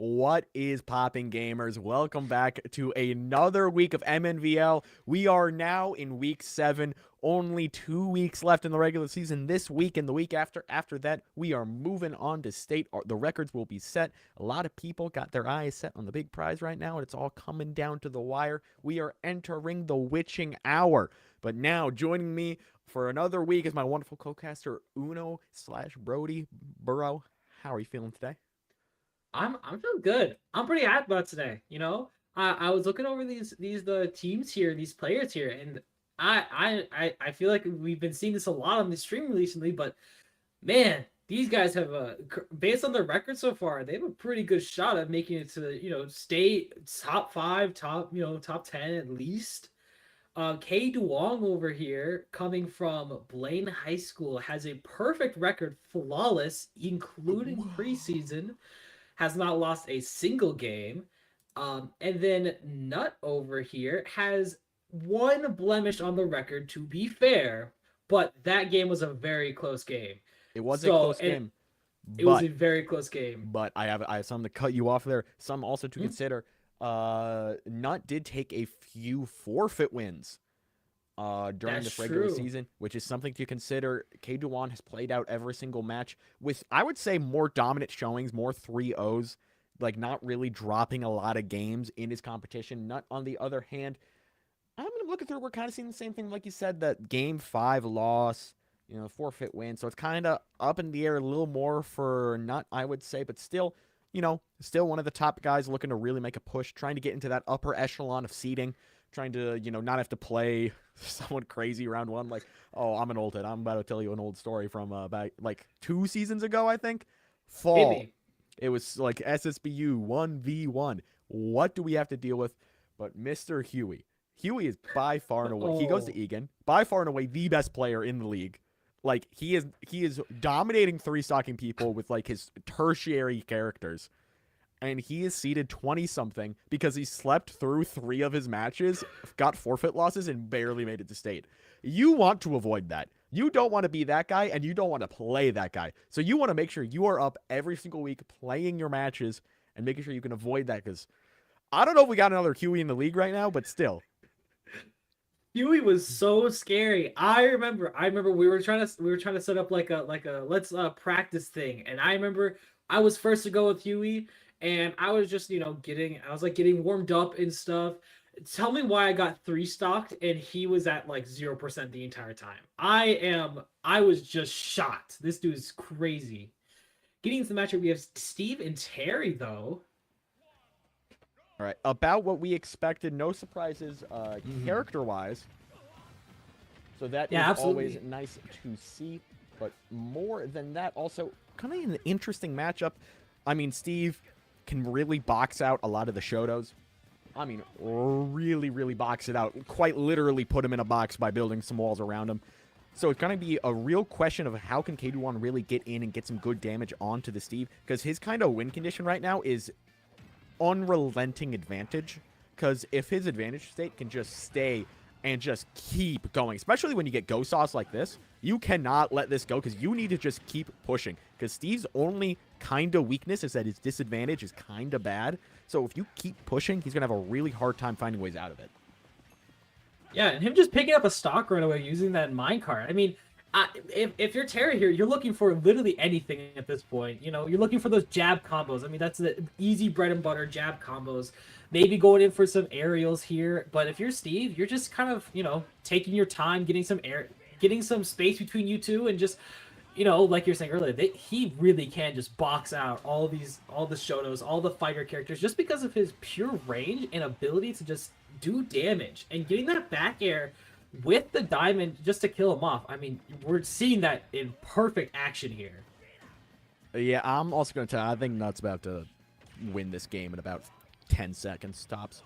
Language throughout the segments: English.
What is popping, gamers? Welcome back to another week of MNVL. We are now in week 7. Only 2 weeks left in the regular season this week and the week after. After that, we are moving on to state. The records will be set. A lot of people got their eyes set on the big prize right now, and it's all coming down to the wire. We are entering the witching hour. But now, joining me for another week is my wonderful co-caster, Uno/Brody Burrow. How are you feeling today? I'm feeling good. I'm pretty happy about today. I was looking over the teams here, these players here, and I feel like we've been seeing this a lot on the stream recently. But man, these guys have based on their record so far, they have a pretty good shot at making it to state top 5, top 10 at least. K Duong over here, coming from Blaine High School, has a perfect record, flawless, including preseason. Has not lost a single game. And then Nut over here has one blemish on the record, to be fair, but that game was a very close game. It was a close game. It was a very close game. But I have something to cut you off there. Some also to consider. Nut did take a few forfeit wins during this regular season, which is something to consider. K Duan has played out every single match with, I would say, more dominant showings, more 3-0s, like not really dropping a lot of games in his competition. Nut, on the other hand, I'm looking through, we're kind of seeing the same thing, like you said, that game 5 loss, forfeit win. So it's kind of up in the air a little more for Nut, I would say, but still, still one of the top guys looking to really make a push, trying to get into that upper echelon of seeding, trying to, not have to play someone crazy round 1. Like, oh, I'm an old head. I'm about to tell you an old story from back like 2 seasons ago, I think. Fall. Maybe. It was like SSBU 1v1. What do we have to deal with? But Mr. Huey. Huey is by far and away. He goes to Egan. By far and away the best player in the league. Like, he is dominating 3-stocking people with like his tertiary characters. And he is seeded 20-something because he slept through 3 of his matches, got forfeit losses, and barely made it to state. You want to avoid that. You don't want to be that guy, and you don't want to play that guy. So you want to make sure you are up every single week playing your matches and making sure you can avoid that, because I don't know if we got another Huey in the league right now, but still. Huey was so scary. I remember we were trying to set up like a let's practice thing, and I remember I was first to go with Huey. and I was just, I was like getting warmed up and stuff. Tell me why I got 3 stocked and he was at like 0% the entire time. I was just shocked. This dude is crazy. Getting into the matchup, we have Steve and Terry though. All right, about what we expected. No surprises, character-wise. So that is absolutely. Always nice to see. But more than that, also kind of an interesting matchup. I mean, Steve can really box out a lot of the Shotos. I mean, really, really box it out. Quite literally put him in a box by building some walls around him. So it's going to be a real question of how can K-Duan really get in and get some good damage onto the Steve. Because his kind of win condition right now is unrelenting advantage. Because if his advantage state can just stay and just keep going, especially when you get Go Sauce like this, you cannot let this go because you need to just keep pushing. Because Steve's only kind of weakness is that his disadvantage is kind of bad. So if you keep pushing, he's going to have a really hard time finding ways out of it. Yeah, and him just picking up a stock right away using that minecart. I mean, if you're Terry here, you're looking for literally anything at this point. You're looking for those jab combos. I mean, that's the easy bread and butter jab combos. Maybe going in for some aerials here. But if you're Steve, you're just kind of, taking your time, getting some space between you two, and just, like you're saying earlier, he really can just box out all the Shotos, all the fighter characters, just because of his pure range and ability to just do damage. And getting that back air with the diamond just to kill him off. I mean, we're seeing that in perfect action here. Yeah, I'm also going to tell you, I think Nut's about to win this game in about 10 seconds tops.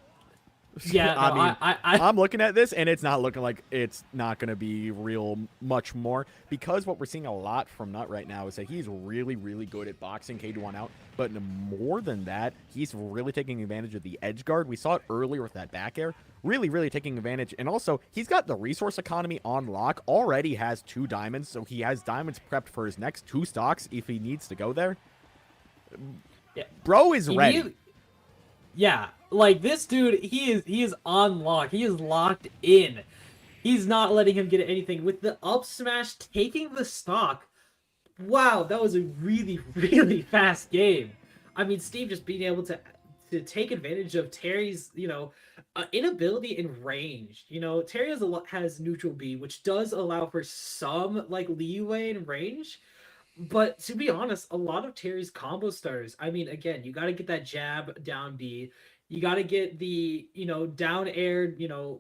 Yeah, no, I'm looking at this, and it's not looking like it's not going to be real much more, because what we're seeing a lot from Nut right now is that he's really, really good at boxing K-Duan out, but more than that, he's really taking advantage of the edge guard. We saw it earlier with that back air, really, really taking advantage, and also, he's got the resource economy on lock, already has 2 diamonds, so he has diamonds prepped for his next 2 stocks if he needs to go there. Yeah. Bro is ready. Yeah, like this dude, he is on lock. He is locked in. He's not letting him get anything. With the up smash taking the stock. Wow, that was a really, really fast game. I mean, Steve just being able to take advantage of Terry's, inability in range. Terry has neutral B, which does allow for some like leeway in range. But to be honest, a lot of Terry's combo starters, I mean, again, you got to get that jab down B. You got to get the, down air,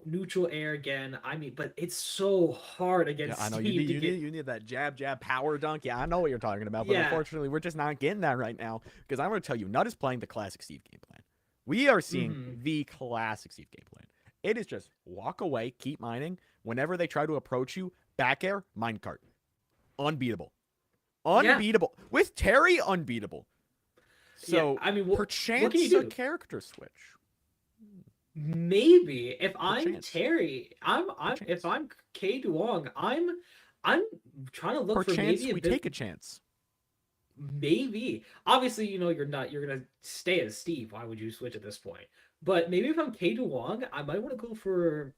neutral air again. I mean, but it's so hard against I know Steve you need that jab power dunk. Yeah, I know what you're talking about, but unfortunately, we're just not getting that right now, because I'm going to tell you, Nut is playing the classic Steve game plan. We are seeing the classic Steve game plan. It is just walk away, keep mining. Whenever they try to approach you, back air, minecart. Unbeatable. Unbeatable. Yeah. With Terry, unbeatable. So, I mean, perchance a character switch. Maybe if I'm Terry, if I'm K-Duan, I'm trying to look for maybe we take a chance. Maybe. Obviously, you're gonna stay as Steve. Why would you switch at this point? But maybe if I'm K-Duan, I might want to go for,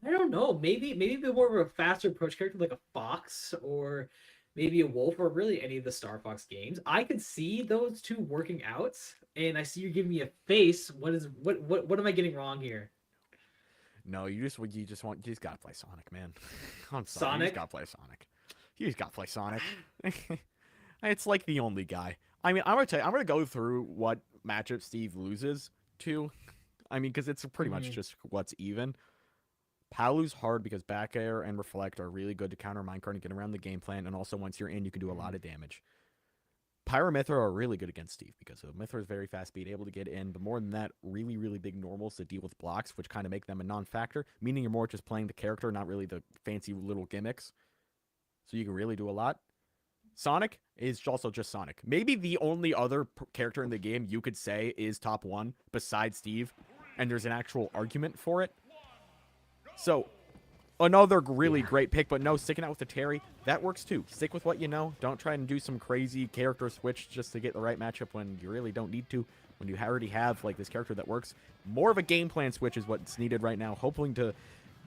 I don't know, maybe a bit more of a faster approach character like a Fox, or maybe a Wolf, or really any of the Star Fox games. I could see those two working out, and I see you're giving me a face. What am I getting wrong here? No, you just gotta play Sonic, man. I'm sorry, Sonic? You just gotta play Sonic. You just gotta play Sonic. It's like the only guy. I mean, I'm gonna go through what matchup Steve loses to. I mean, because it's pretty much just what's even. Palu's hard because back air and reflect are really good to counter minecart and get around the game plan, and also once you're in, you can do a lot of damage. Pyro are really good against Steve because Mithra is very fast speed, able to get in, but more than that, really, really big normals to deal with blocks, which kind of make them a non-factor, meaning you're more just playing the character, not really the fancy little gimmicks. So you can really do a lot. Sonic is also just Sonic. Maybe the only other character in the game you could say is top 1 besides Steve, and there's an actual argument for it. So, another really great pick, but no, sticking out with the Terry, that works too. Stick with what you know. Don't try and do some crazy character switch just to get the right matchup when you really don't need to. When you already have like this character that works. More of a game plan switch is what's needed right now, hoping to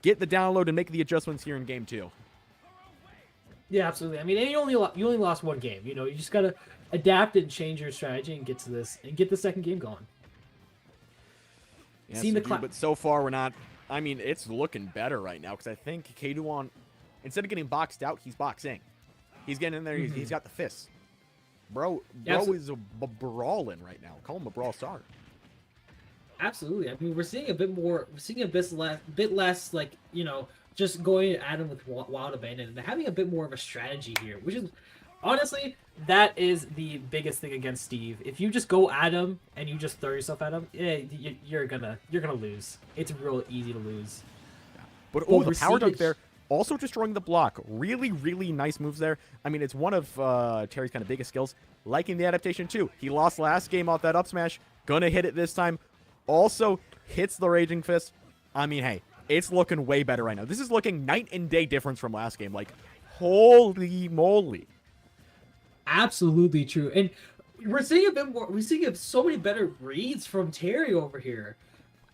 get the download and make the adjustments here in game 2. Yeah, absolutely. I mean, and you only lost one game. You know, you just gotta adapt and change your strategy and get to this and get the second game going. Yes, indeed, but so far we're not. I mean, it's looking better right now because I think K-Duan, instead of getting boxed out, he's boxing. He's getting in there. He's got the fists. Bro is a brawling right now. Call him a brawl star. Absolutely. I mean, we're seeing a bit more. We're seeing a bit less like, you know, just going at him with wild abandon and having a bit more of a strategy here, which is honestly, that is the biggest thing against Steve. If you just go at him and you just throw yourself at him, you're gonna lose. It's real easy to lose. Yeah. But oh, the power dunk there, also destroying the block. Really, really nice moves there. I mean, it's one of Terry's kind of biggest skills. Liking the adaptation too. He lost last game off that up smash. Gonna hit it this time. Also hits the Raging Fist. I mean, hey, it's looking way better right now. This is looking night and day difference from last game. Like, holy moly. Absolutely true. And we're seeing a bit more. We're seeing so many better reads from Terry over here.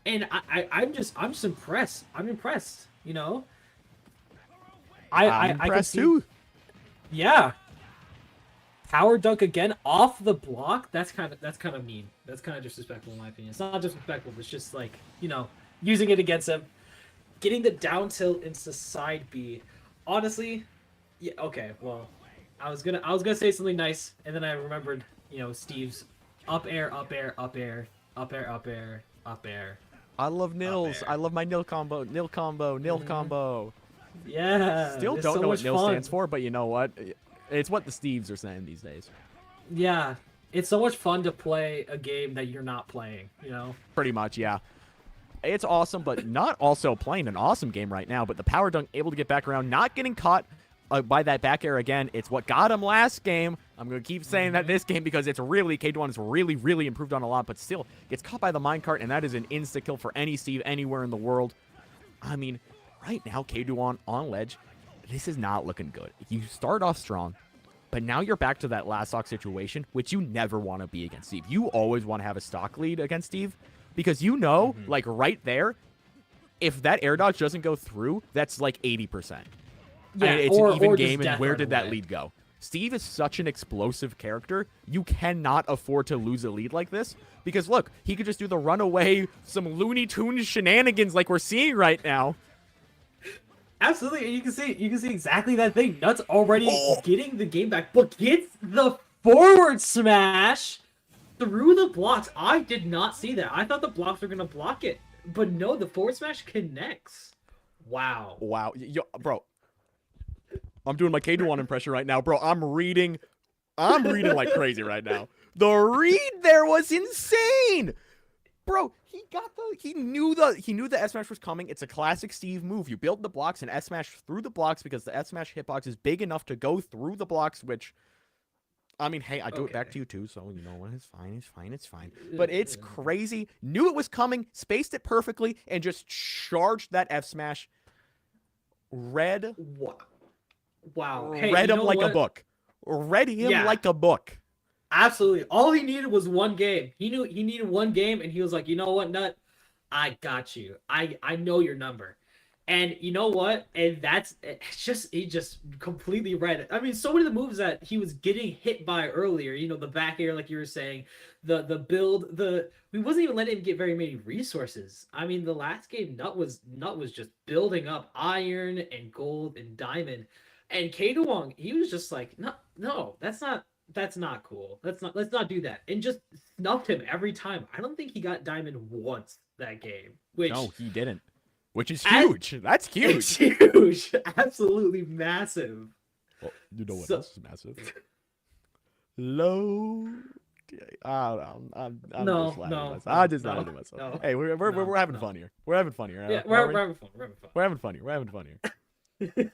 And I'm just impressed. I'm impressed, you know? I'm impressed too. Yeah. Power dunk again off the block. That's kind of mean. That's kind of disrespectful in my opinion. It's not disrespectful. It's just like, you know, using it against him, getting the down tilt into side B. Honestly, yeah. Okay. Well, I was gonna say something nice, and then I remembered, you know, Steve's up air, up air, up air, up air, up air, up air. I love nils. I love my nil combo, nil combo, nil combo. Yeah. Still don't know what nil stands for, but you know what? It's what the Steves are saying these days. Yeah. It's so much fun to play a game that you're not playing, you know? Pretty much, yeah. It's awesome, but not also playing an awesome game right now. But the power dunk able to get back around, not getting caught by that back air again. It's what got him last game. I'm going to keep saying that this game because it's really, K-Duan is really, really improved on a lot, but still gets caught by the minecart, and that is an insta-kill for any Steve anywhere in the world. I mean, right now, K-Duan on ledge, this is not looking good. You start off strong, but now you're back to that last stock situation, which you never want to be against Steve. You always want to have a stock lead against Steve because you know, like right there, if that air dodge doesn't go through, that's like 80%. Yeah, and it's an even game, and where did that lead go? Steve is such an explosive character. You cannot afford to lose a lead like this because, look, he could just do the runaway, some Looney Tunes shenanigans like we're seeing right now. Absolutely, and you can see exactly that thing. Nuts already getting the game back, but gets the forward smash through the blocks. I did not see that. I thought the blocks were gonna block it, but no, the forward smash connects. Wow. Wow, yo, bro. I'm doing my K-Duan impression right now, bro. I'm reading like crazy right now. The read there was insane, bro. He knew the S smash was coming. It's a classic Steve move. You build the blocks and S smash through the blocks because the S smash hitbox is big enough to go through the blocks. Which, I mean, hey, I do it back to you too, so you know what? It's fine. But it's crazy. Knew it was coming, spaced it perfectly, and just charged that F smash. Wow. Hey, read him like a book. Read him like a book. Absolutely. All he needed was one game. He knew he needed one game, and he was like, you know what, Nut? I got you. I know your number. And you know what? And he just completely read it. I mean, so many of the moves that he was getting hit by earlier, you know, the back air, like you were saying, the build, we wasn't even letting him get very many resources. I mean, the last game, Nut was just building up iron and gold and diamond. And K-Duan, he was just like, no, that's not cool. Let's not do that. And just snuffed him every time. I don't think he got diamond once that game. No, he didn't. Which is huge. That's huge. It's huge. Absolutely massive. Well, you know what else is massive? Low. I'm just not myself. No. Hey, we're having fun here. We're having fun here. Yeah, we're having fun. We're having fun here.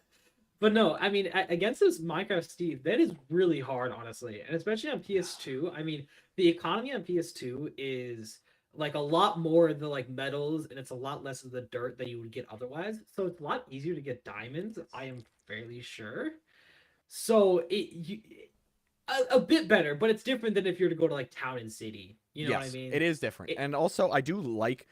But no, I mean, against this Minecraft Steve, that is really hard, honestly. And especially on PS2. I mean, the economy on PS2 is like a lot more of the like metals, and it's a lot less of the dirt that you would get otherwise. So it's a lot easier to get diamonds, I am fairly sure. So a bit better, but it's different than if you were to go to like town and city. You know what I mean? It is different. And also, I do like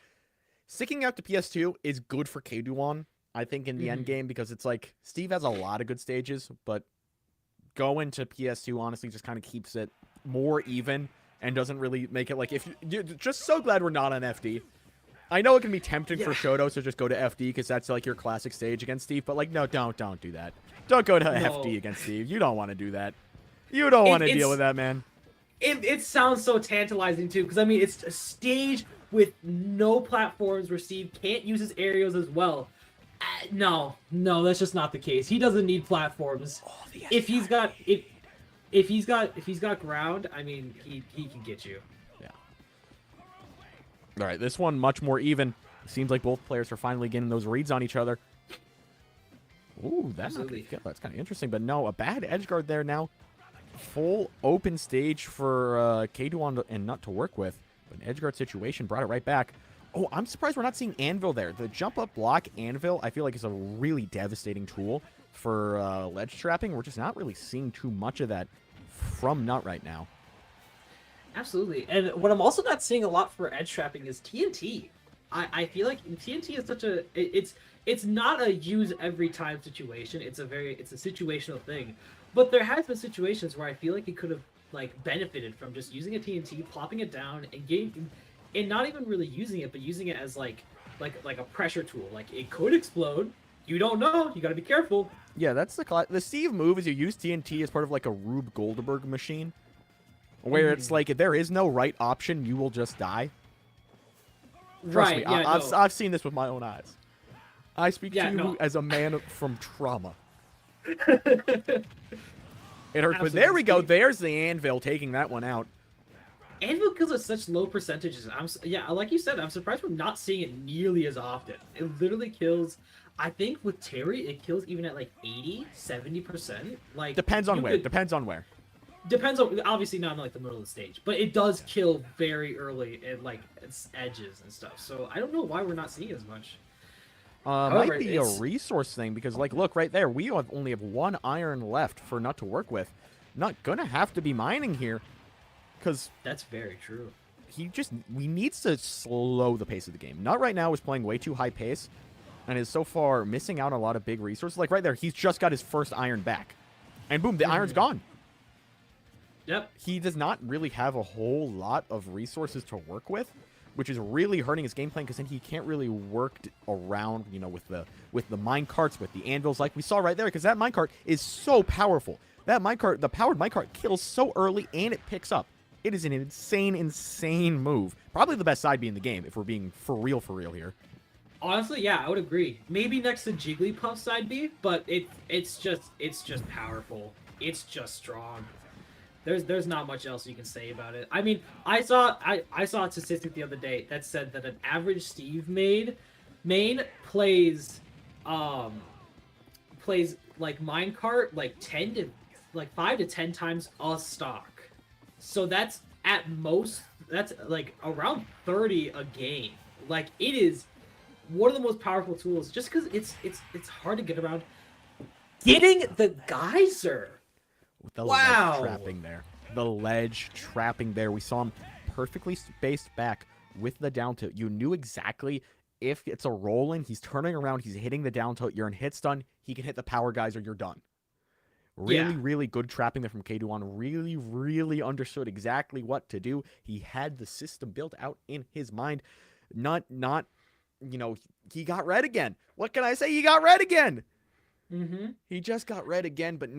sticking out to PS2 is good for K-Duan. I think in the end game, because it's like Steve has a lot of good stages, but going to PS2 honestly just kind of keeps it more even and doesn't really make it like if you're just so glad we're not on FD. I know it can be tempting for Shoto to just go to FD because that's like your classic stage against Steve, but like no, don't do that. Don't go to FD against Steve. You don't want to do that. You don't want to deal with that, man. It sounds so tantalizing too, because I mean it's a stage with no platforms where Steve can't use his aerials as well. No, that's just not the case. He doesn't need platforms. Oh, if he's got ground, I mean he can get you. Yeah. All right, this one much more even. Seems like both players are finally getting those reads on each other. Ooh, that's kind of interesting, but no, a bad edge guard there now. Full open stage for K2 and Nut to work with. But an edge guard situation brought it right back. Oh, I'm surprised we're not seeing Anvil there. The jump up block Anvil, I feel like is a really devastating tool for ledge trapping. We're just not really seeing too much of that from Nut right now. Absolutely. And what I'm also not seeing a lot for edge trapping is TNT. I feel like TNT is such a it's not a use every time situation. It's a situational thing. But there has been situations where I feel like he could have like benefited from just using a TNT, plopping it down, and not even really using it, but using it as like a pressure tool. Like it could explode. You don't know. You got to be careful. Yeah, that's the Steve move is you use TNT as part of like a Rube Goldberg machine, where it's like if there is no right option, you will just die. Trust me, I've seen this with my own eyes. I speak to you as a man from trauma. It hurts, but there we go. There's the Anvil taking that one out. Anvil kills at such low percentages. Like you said, I'm surprised we're not seeing it nearly as often. It literally kills. I think with Terry, it kills even at like 80, 70%. Like depends on where. Depends on obviously not in like the middle of the stage, but it does kill very early at like its edges and stuff. So I don't know why we're not seeing it as much. However, might be a resource thing because, like, look right there. We only have one iron left for Nut to work with. Not gonna have to be mining here, because that's very true. We needs to slow the pace of the game. Nut right now is playing way too high pace, and is so far missing out on a lot of big resources. Like right there, he's just got his first iron back, and boom, the iron's gone. Yep. He does not really have a whole lot of resources to work with, which is really hurting his game plan because then he can't really work around, with the mine carts, with the anvils like we saw right there, because that minecart is so powerful. That minecart, the powered minecart, kills so early and it picks up. It is an insane move. Probably the best side B in the game if we're being for real here. Honestly, yeah, I would agree. Maybe next to Jigglypuff side B, but it's just powerful. It's just strong. There's not much else you can say about it. I mean, I saw a statistic the other day that said that an average Steve main plays like minecart like 5 to 10 times a stock. So that's like around 30 a game. Like it is one of the most powerful tools just because it's hard to get around. Getting the geyser. With the ledge trapping there. The ledge trapping there. We saw him perfectly spaced back with the down tilt. You knew exactly if it's a roll-in, he's turning around, he's hitting the down tilt, you're in hit stun, he can hit the power geyser, you're done. Really good trapping there from K2. Really understood exactly what to do. He had the system built out in his mind. Not he got red again. What can I say? He got red again. He just got red again, but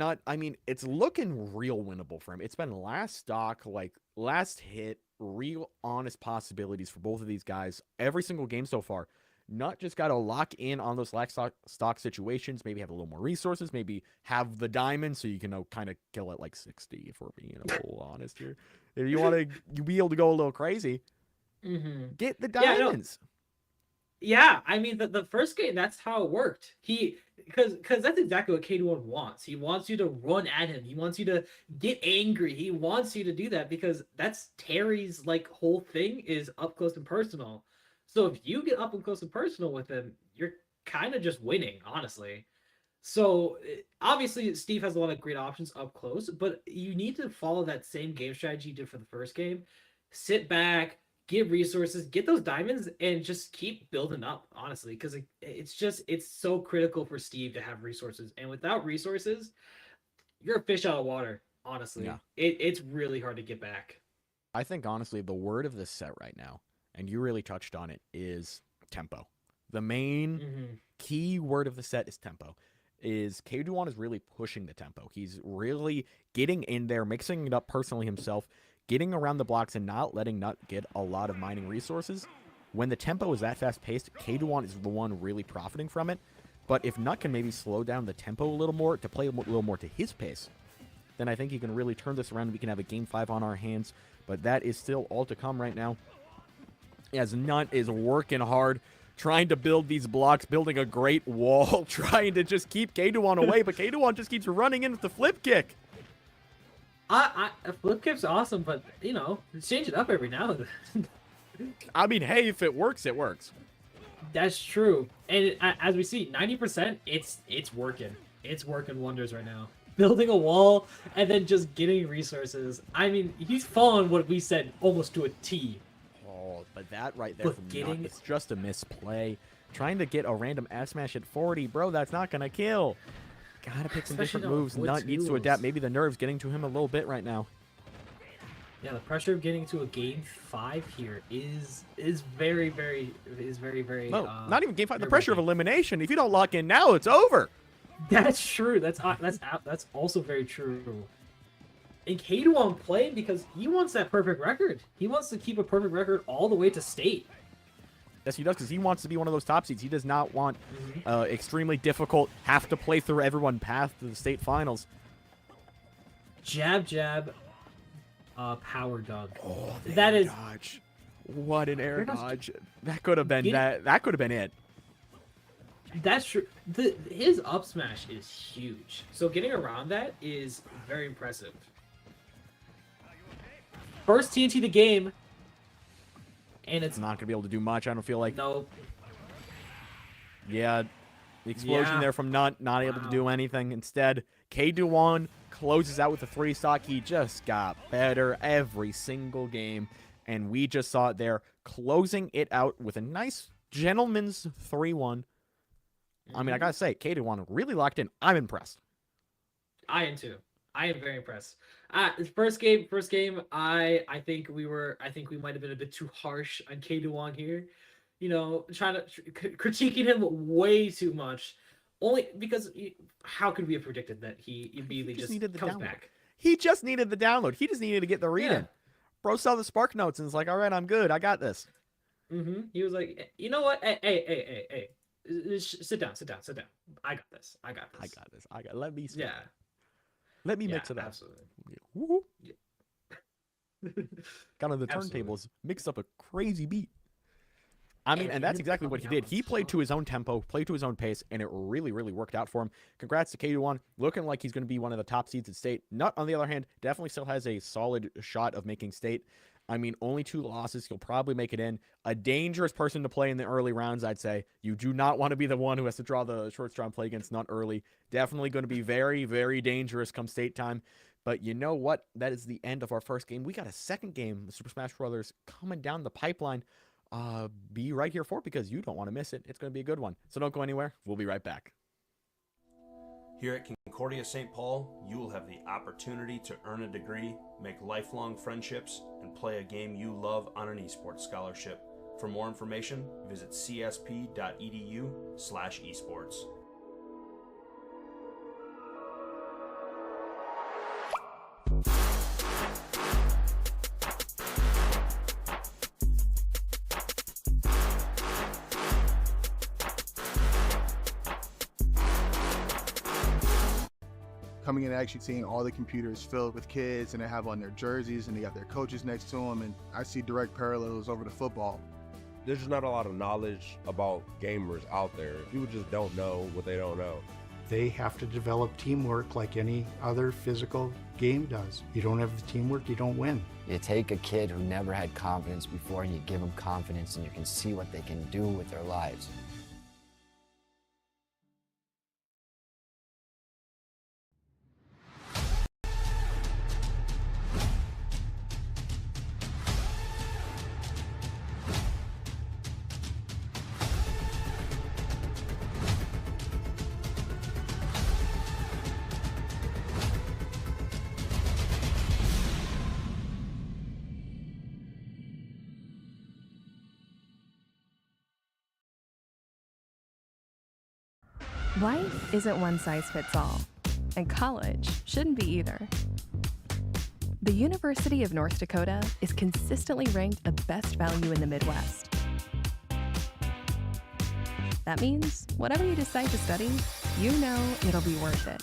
it's looking real winnable for him. It's been last stock, like last hit, real honest possibilities for both of these guys every single game so far. Not just got to lock in on those last stock situations, maybe have a little more resources, maybe have the diamond so you can kind of kill it like 60 if we're being a little honest here. If you want to be able to go a little crazy, get the diamonds. Yeah, I mean the first game, that's how it worked. Because that's exactly what K2 wants. He wants you to run at him. He wants you to get angry. He wants you to do that because that's Terry's like whole thing is up close and personal. So if you get up and close and personal with him, you're kind of just winning, honestly. So obviously Steve has a lot of great options up close, but you need to follow that same game strategy you did for the first game. Sit back, get resources, get those diamonds, and just keep building up, honestly, because it's so critical for Steve to have resources. And without resources, you're a fish out of water. Honestly, Yeah. It's really hard to get back. I think honestly the word of this set right now, and you really touched on it, is tempo. The main key word of the set is tempo. Is K-Duan is really pushing the tempo. He's really getting in there, mixing it up personally himself, getting around the blocks and not letting Nut get a lot of mining resources. When the tempo is that fast paced, K-Duan is the one really profiting from it. But if Nut can maybe slow down the tempo a little more to play a little more to his pace, then I think he can really turn this around and we can have a Game 5 on our hands. But that is still all to come right now. As Nut is working hard, trying to build these blocks, building a great wall, trying to just keep K-Duan away, but K-Duan just keeps running in with the flip kick. A flip kick's awesome, but, change it up every now and then. I mean, hey, if it works, it works. That's true. And as we see, 90%, it's working. It's working wonders right now. Building a wall and then just getting resources. I mean, he's following what we said almost to a T. Oh, but that right there from Nut, it's just a misplay. Trying to get a random F smash at 40, bro, that's not going to kill. Gotta pick some different moves. Nut needs to adapt. Maybe the nerves getting to him a little bit right now. Yeah, the pressure of getting to a Game 5 here is very, very. No, not even Game 5. The pressure of elimination. If you don't lock in now, it's over. That's true. That's also very true. And K-Duan playing because he wants that perfect record. He wants to keep a perfect record all the way to state. Yes, he does, because he wants to be one of those top seeds. He does not want extremely difficult, have to play through everyone path to the state finals. Jab, jab, power dog. Oh, that is dodge. What an air dodge. That could have been that could have been it. That's true. His up smash is huge. So getting around that is very impressive. First TNT the game. And it's not going to be able to do much, I don't feel like. No. Yeah. The explosion there from not able to do anything. Instead, K-Duan closes out with a 3-stock. He just got better every single game. And we just saw it there, closing it out with a nice gentleman's 3-1. I mean, I gotta say, K-Duan really locked in. I'm impressed. I am too. I am very impressed. First game. I think we might have been a bit too harsh on K-Duan here. Trying to critiquing him way too much. Only because how could we have predicted that he immediately just comes back? He just needed the download. He just needed to get the read in. Bro saw the Spark Notes and was like, all right, I'm good. I got this. He was like, you know what? Hey. Sit down. I got this. Let me see. Yeah. Let me mix it up. Absolutely. Yeah. Got on the turntables, mixed up a crazy beat. I mean, and that's exactly what he did. He played to his own tempo, played to his own pace, and it really, really worked out for him. Congrats to K-Duan. Looking like he's going to be one of the top seeds at state. Nut, on the other hand, definitely still has a solid shot of making state. I mean, only 2 losses. He'll probably make it in. A dangerous person to play in the early rounds, I'd say. You do not want to be the one who has to draw the short straw and play against Nut early. Definitely going to be very, very dangerous come state time. But you know what? That is the end of our first game. We got a second game of Super Smash Bros. Coming down the pipeline. Be right here for it because you don't want to miss it. It's going to be a good one. So don't go anywhere. We'll be right back. Here at Concordia St. Paul, you will have the opportunity to earn a degree, make lifelong friendships, and play a game you love on an esports scholarship. For more information, visit csp.edu/esports. Coming in and actually seeing all the computers filled with kids and they have on their jerseys and they got their coaches next to them, and I see direct parallels over to football. There's just not a lot of knowledge about gamers out there. People just don't know what they don't know. They have to develop teamwork like any other physical game does. You don't have the teamwork, you don't win. You take a kid who never had confidence before and you give them confidence, and you can see what they can do with their lives. Life isn't one size fits all, and college shouldn't be either. The University of North Dakota is consistently ranked the best value in the Midwest. That means whatever you decide to study, you know it'll be worth it.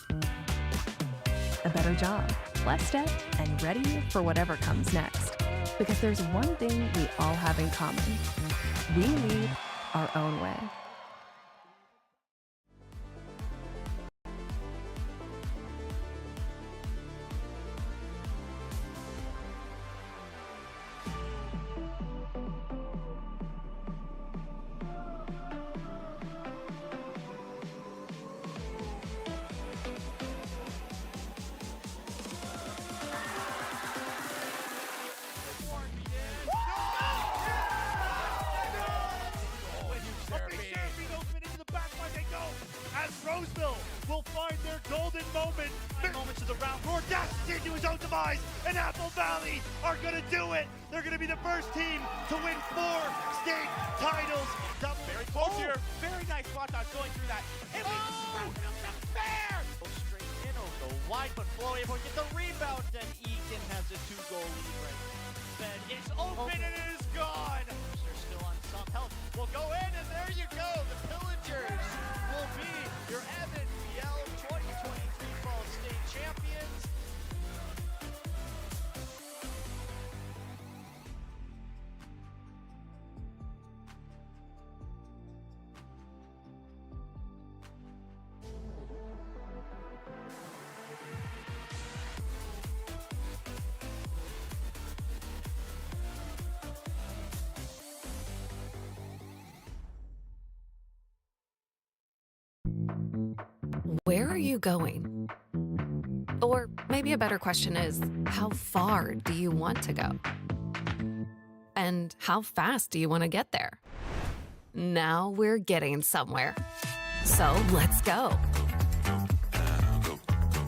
A better job, less debt, and ready for whatever comes next. Because there's one thing we all have in common. We lead our own way. Roseville will find their golden moment. Moments of the round. Audacity to his own demise, and Apple Valley are going to do it. They're going to be the first team to win 4 state titles. Very close here. Very nice spot on going through that. And fair. Go straight in over the wide, but Floyd able to get the rebound, and Egan has a 2-goal lead right. Then it's open and it is gone. They're still on some help. We'll go in, and there you go. The Pillagers will be your MNVL 2023 Fall State champions. Where are you going? Or maybe a better question is, how far do you want to go? And how fast do you want to get there? Now we're getting somewhere. So let's go.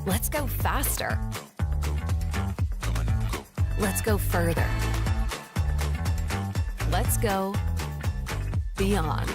Let's go faster. Let's go further. Let's go beyond.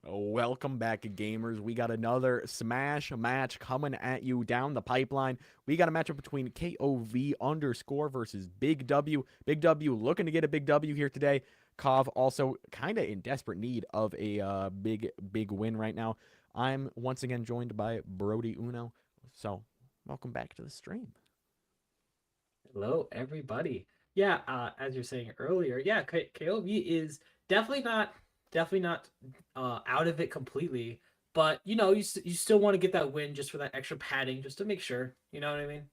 Welcome back, gamers. We got another Smash match coming at you down the pipeline. We got a matchup between KOV_ versus Big W. Big W looking to get a big W here today. Kov also kind of in desperate need of a big win right now. I'm once again joined by Brody Uno. So welcome back to the stream. Hello, everybody. Yeah, as you're saying earlier, yeah, KOV is definitely not out of it completely, but you know, you still want to get that win just for that extra padding, just to make sure. You know what I mean?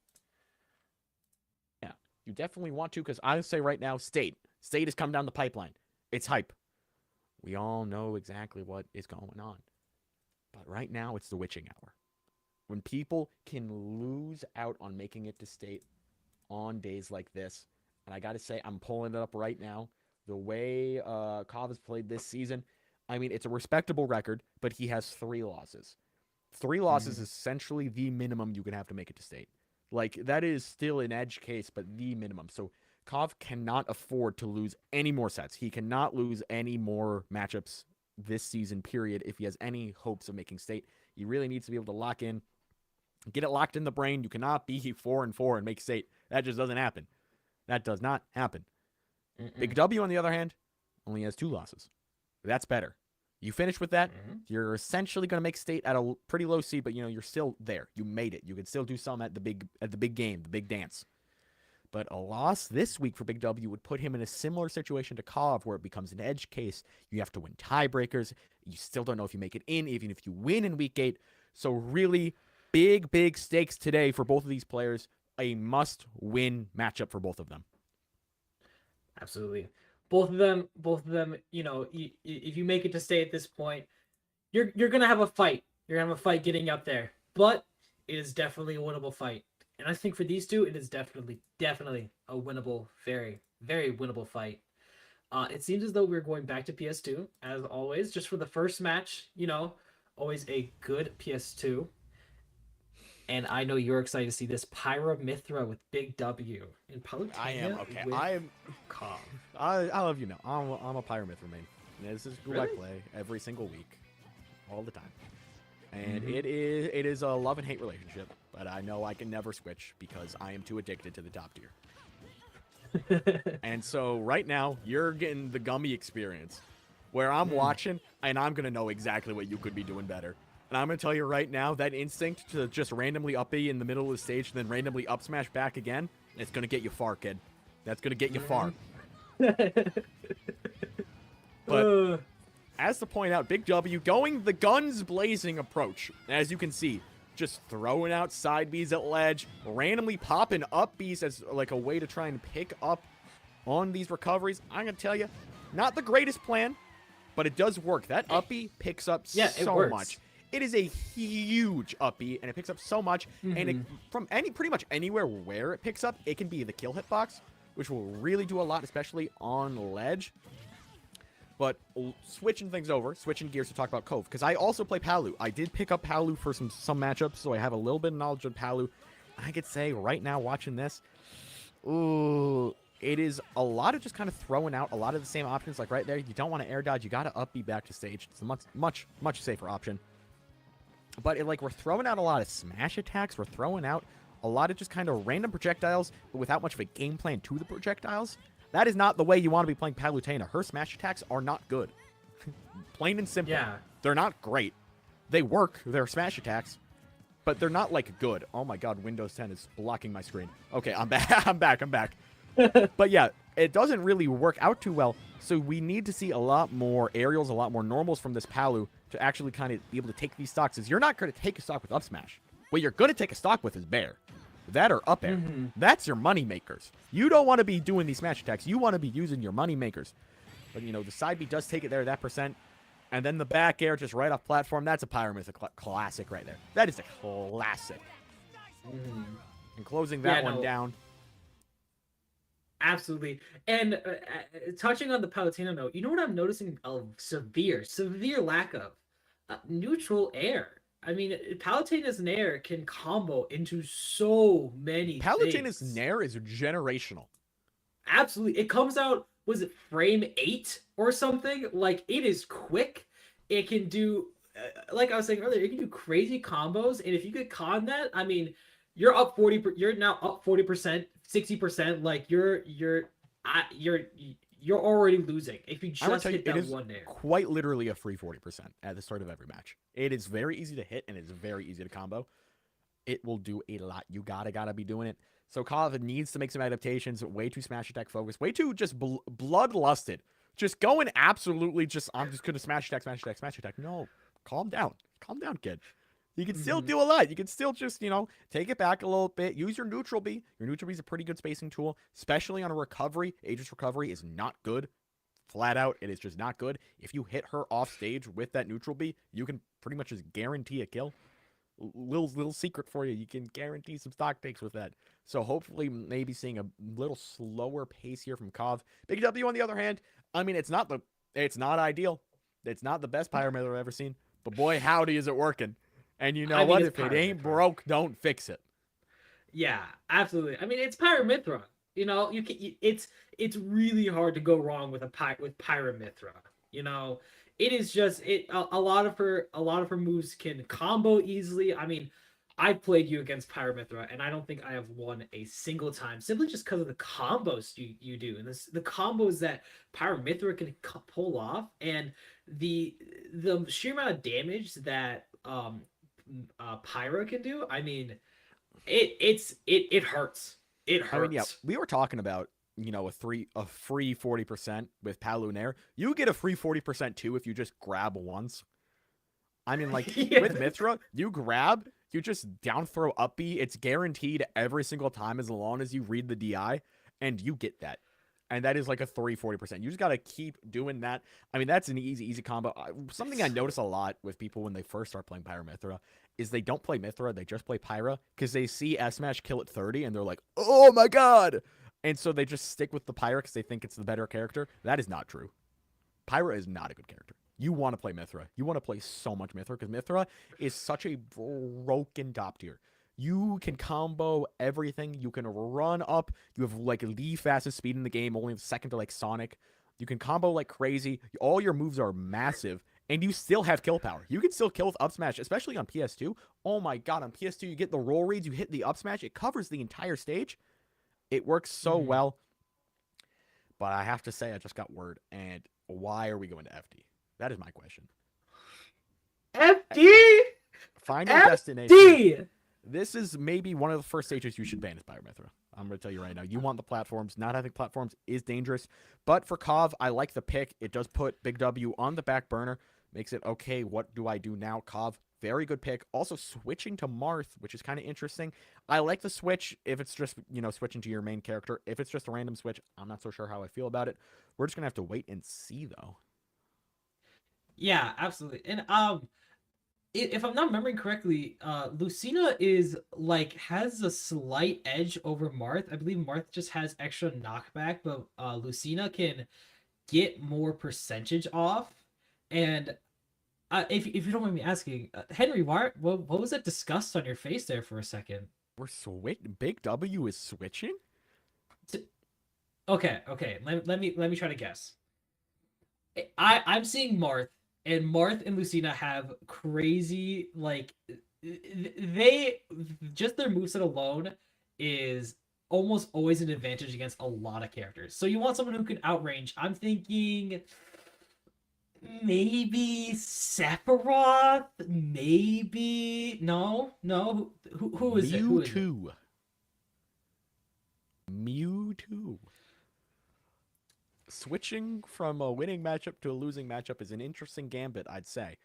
Yeah, you definitely want to, because I would say right now, State has come down the pipeline. It's hype. We all know exactly what is going on, but right now it's the witching hour. When people can lose out on making it to State on days like this, and I got to say, I'm pulling it up right now. The way Kov has played this season, I mean, it's a respectable record, but he has 3 losses. 3 losses is essentially the minimum you can have to make it to State. Like, that is still an edge case, but the minimum. So Kov cannot afford to lose any more sets. He cannot lose any more matchups this season, period, if he has any hopes of making State. He really needs to be able to lock in, get it locked in the brain. You cannot be 4-4 and make State. That just doesn't happen. That does not happen. Big W, on the other hand, only has 2 losses. That's better. You finish with that, you're essentially going to make State at a pretty low seed, but, you know, you're still there. You made it. You can still do some at the big game, the big dance. But a loss this week for Big W would put him in a similar situation to Kov, where it becomes an edge case. You have to win tiebreakers. You still don't know if you make it in, even if you win in Week 8. So really big stakes today for both of these players. A must-win matchup for both of them. Absolutely. Both of them, you know, if you make it to State at this point, you're going to have a fight. You're going to have a fight getting up there. But it is definitely a winnable fight. And I think for these two, it is definitely a winnable, very winnable fight. It seems as though we're going back to PS2, as always, just for the first match, you know, always a good PS2. And I know you're excited to see this Pyra Mithra with Big W in Palutena. I am, okay. I love you know. I'm a Pyra Mithra main. This is who I play every single week, all the time. And it is a love and hate relationship, but I know I can never switch because I am too addicted to the top tier. And so right now, you're getting the gummy experience, where I'm watching, and I'm going to know exactly what you could be doing better. And I'm going to tell you right now, that instinct to just randomly up B in the middle of the stage and then randomly up smash back again, it's going to get you far, kid. That's going to get you far. But as to point out, Big W going the guns blazing approach. As you can see, just throwing out side Bs at ledge, randomly popping up Bs as like a way to try and pick up on these recoveries. I'm going to tell you, not the greatest plan, but it does work. That up B picks up so much. It is a huge up B, and it picks up so much. And it, from pretty much anywhere where it picks up, it can be the kill hitbox, which will really do a lot, especially on ledge. But switching things over, switching gears to talk about Cove, because I also play Palu. I did pick up Palu for some matchups, so I have a little bit of knowledge of Palu. I could say right now, watching this, ooh, it is a lot of just kind of throwing out a lot of the same options. Like right there, you don't want to air dodge. You got to up B back to stage. It's a much safer option. But we're throwing out a lot of smash attacks. We're throwing out a lot of just kind of random projectiles, but without much of a game plan to the projectiles. That is not the way you want to be playing Palutena. Her smash attacks are not good. Plain and simple. Yeah. They're not great. They work, they're smash attacks, but they're not, good. Oh my god, Windows 10 is blocking my screen. Okay, I'm back. I'm back. But yeah, it doesn't really work out too well, so we need to see a lot more aerials, a lot more normals from this Palu to actually kind of be able to take these stocks. You're not going to take a stock with up smash. What you're going to take a stock with is bair. That or up air. That's your money makers. You don't want to be doing these smash attacks. You want to be using your money makers. But, the side B does take it there, that percent. And then the back air just right off platform. That's a Pyramid classic right there. That is a classic. And closing that one down. Absolutely. And touching on the Palutena note, you know what I'm noticing? A severe lack of neutral air. I mean, Palutena's Nair can combo into so many Palutena's things. Nair is generational. Absolutely. It comes out, was it frame 8 or something? It is quick. it can do, like I was saying earlier, it can do crazy combos, and if you could con that, I mean, you're up 40. You're now up 40%, 60%. Like you're already losing if you just hit that one nair. Quite literally a free 40% at the start of every match. It is very easy to hit, and it's very easy to combo. It will do a lot. You gotta be doing it. So Kov needs to make some adaptations. Way too smash attack focused. Way too just bloodlusted. Just going absolutely just, I'm just gonna smash attack, smash attack, smash attack. No, calm down. Calm down, kid. You can still do a lot. You can still just, take it back a little bit. Use your neutral B. Your neutral B is a pretty good spacing tool, especially on a recovery. Aegis recovery is not good. Flat out, it is just not good. If you hit her off stage with that neutral B, you can pretty much just guarantee a kill. Little secret for you. You can guarantee some stock takes with that. So hopefully maybe seeing a little slower pace here from Kov. Big W on the other hand, I mean, it's not ideal. It's not the best Pyramid I've ever seen. But boy, howdy is it working. And you know what? If it ain't broke, don't fix it. Yeah, absolutely. I mean, it's Pyramithra. It's really hard to go wrong with Pyramithra. It is just a lot of her moves can combo easily. I mean, I've played you against Pyramithra, and I don't think I have won a single time simply just because of the combos you do, and the combos that Pyramithra can pull off, and the sheer amount of damage that Pyra can do. I mean, it hurts. It hurts. I mean, yeah, we were talking about a free 40% with Palunair. You get a free 40% too if you just grab once. I mean, like with Mithra, you grab, you just down throw up B. It's guaranteed every single time as long as you read the DI, and you get that. And that is like a 40%. You just got to keep doing that. I mean, that's an easy combo. Something I notice a lot with people when they first start playing Pyramithra is they don't play Mithra, they just play Pyra, because they see S-Smash kill at 30, and they're like, oh my god! And so they just stick with the Pyra because they think it's the better character. That is not true. Pyra is not a good character. You want to play Mithra. You want to play so much Mithra, because Mithra is such a broken top tier. You can combo everything. You can run up. You have like the fastest speed in the game, only second to like Sonic. You can combo like crazy. All your moves are massive, and you still have kill power. You can still kill with up smash, especially on PS2. Oh my god, on PS2 you get the roll reads, you hit the up smash, it covers the entire stage. It works so well. But I have to say, I just got word, and why are we going to FD? That is my question. FD? Find your destination. This is maybe one of the first stages you should ban is Pyramithra. I'm going to tell you right now. You want the platforms. Not having platforms is dangerous. But for Kov, I like the pick. It does put Big W on the back burner. Makes it, okay, what do I do now? Kov, very good pick. Also switching to Marth, which is kind of interesting. I like the switch if it's just, switching to your main character. If it's just a random switch, I'm not so sure how I feel about it. We're just going to have to wait and see, though. Yeah, absolutely. And if I'm not remembering correctly, Lucina has a slight edge over Marth. I believe Marth just has extra knockback, but Lucina can get more percentage off. And if you don't mind me asking, Henry, what was that disgust on your face there for a second? We're switching. Big W is switching. Okay. Let me try to guess. I'm seeing Marth. And Marth and Lucina have crazy, their moveset alone is almost always an advantage against a lot of characters. So you want someone who can outrange. I'm thinking maybe Sephiroth, maybe no. Who is Mewtwo. Mewtwo. Switching from a winning matchup to a losing matchup is an interesting gambit, I'd say.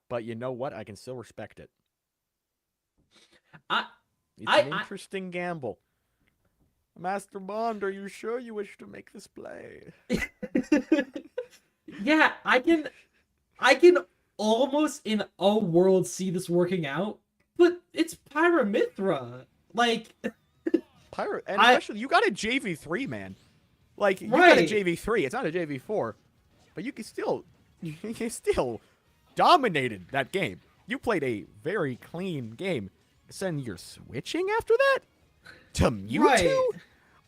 But you know what? I can still respect it. It's an interesting gamble. Master Bond, are you sure you wish to make this play? Yeah, I can almost in a world see this working out, but it's Pyramithra. Especially, you got a JV3, man. You got a JV3. It's not a JV4, but you still dominated that game. You played a very clean game. So then you're switching after that to Mewtwo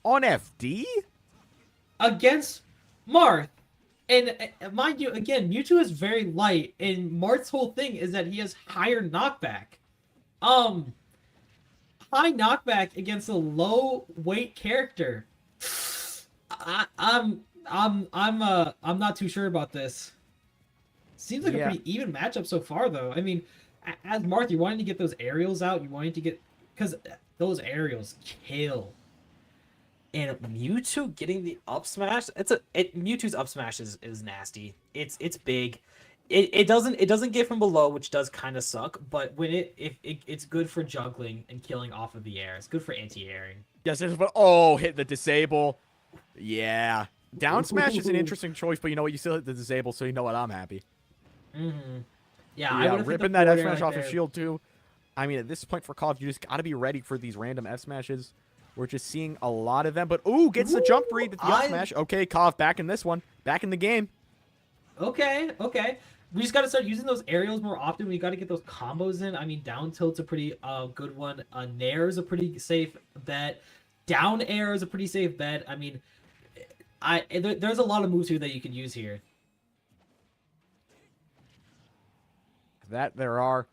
on FD against Marth. And mind you, again, Mewtwo is very light, and Marth's whole thing is that he has higher knockback. High knockback against a low weight character. I'm not too sure about this. Seems like a pretty even matchup so far, though. I mean, as Marth, you're wanting to get those aerials out. You wanting to get, because those aerials kill. And Mewtwo getting the up smash, Mewtwo's up smash is nasty. It's big. It doesn't get from below, which does kind of suck. But when it's good for juggling and killing off of the air. It's good for anti-airing. Yes, hit the disable. Yeah, down smash is an interesting choice, but you know what? You still hit the disable, so you know what? I'm happy. Yeah, I would have ripping that F smash off of shield too. I mean, at this point for Call, you just got to be ready for these random F smashes. We're just seeing a lot of them, but gets the jump read with the up smash. Okay, Kov back in this one, back in the game. Okay. We just got to start using those aerials more often. We got to get those combos in. I mean, down tilt's a pretty good one. Nair is a pretty safe bet. Down air is a pretty safe bet. I mean, there's a lot of moves here that you can use here. That there are.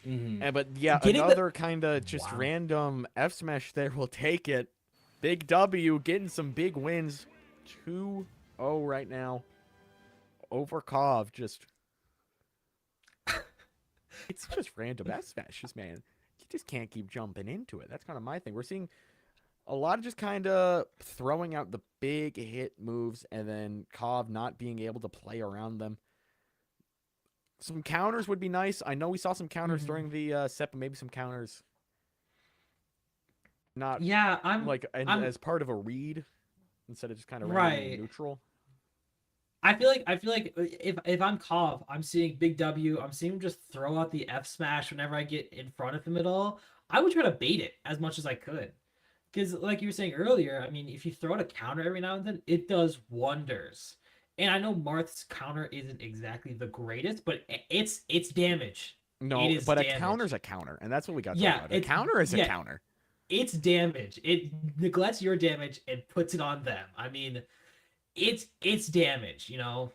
But yeah, another kind of just random F smash there will take it. Big W getting some big wins. 2-0 right now over Kov. It's just random F smashes, man. You just can't keep jumping into it. That's kind of my thing. We're seeing a lot of just kind of throwing out the big hit moves and then Kov not being able to play around them. Some counters would be nice. I know we saw some counters during the set, but maybe some counters not as part of a read instead of just kind of neutral. I feel like if I'm Kov, I'm seeing Big W, I'm seeing him just throw out the F smash whenever I get in front of him at all. I would try to bait it as much as I could. Because like you were saying earlier, I mean, if you throw out a counter every now and then, it does wonders. And I know Marth's counter isn't exactly the greatest, but it's damage. No, but damage. A counter's a counter, and that's what we got to talk about. A counter is a counter. It's damage. It neglects your damage and puts it on them. I mean, it's damage, you know?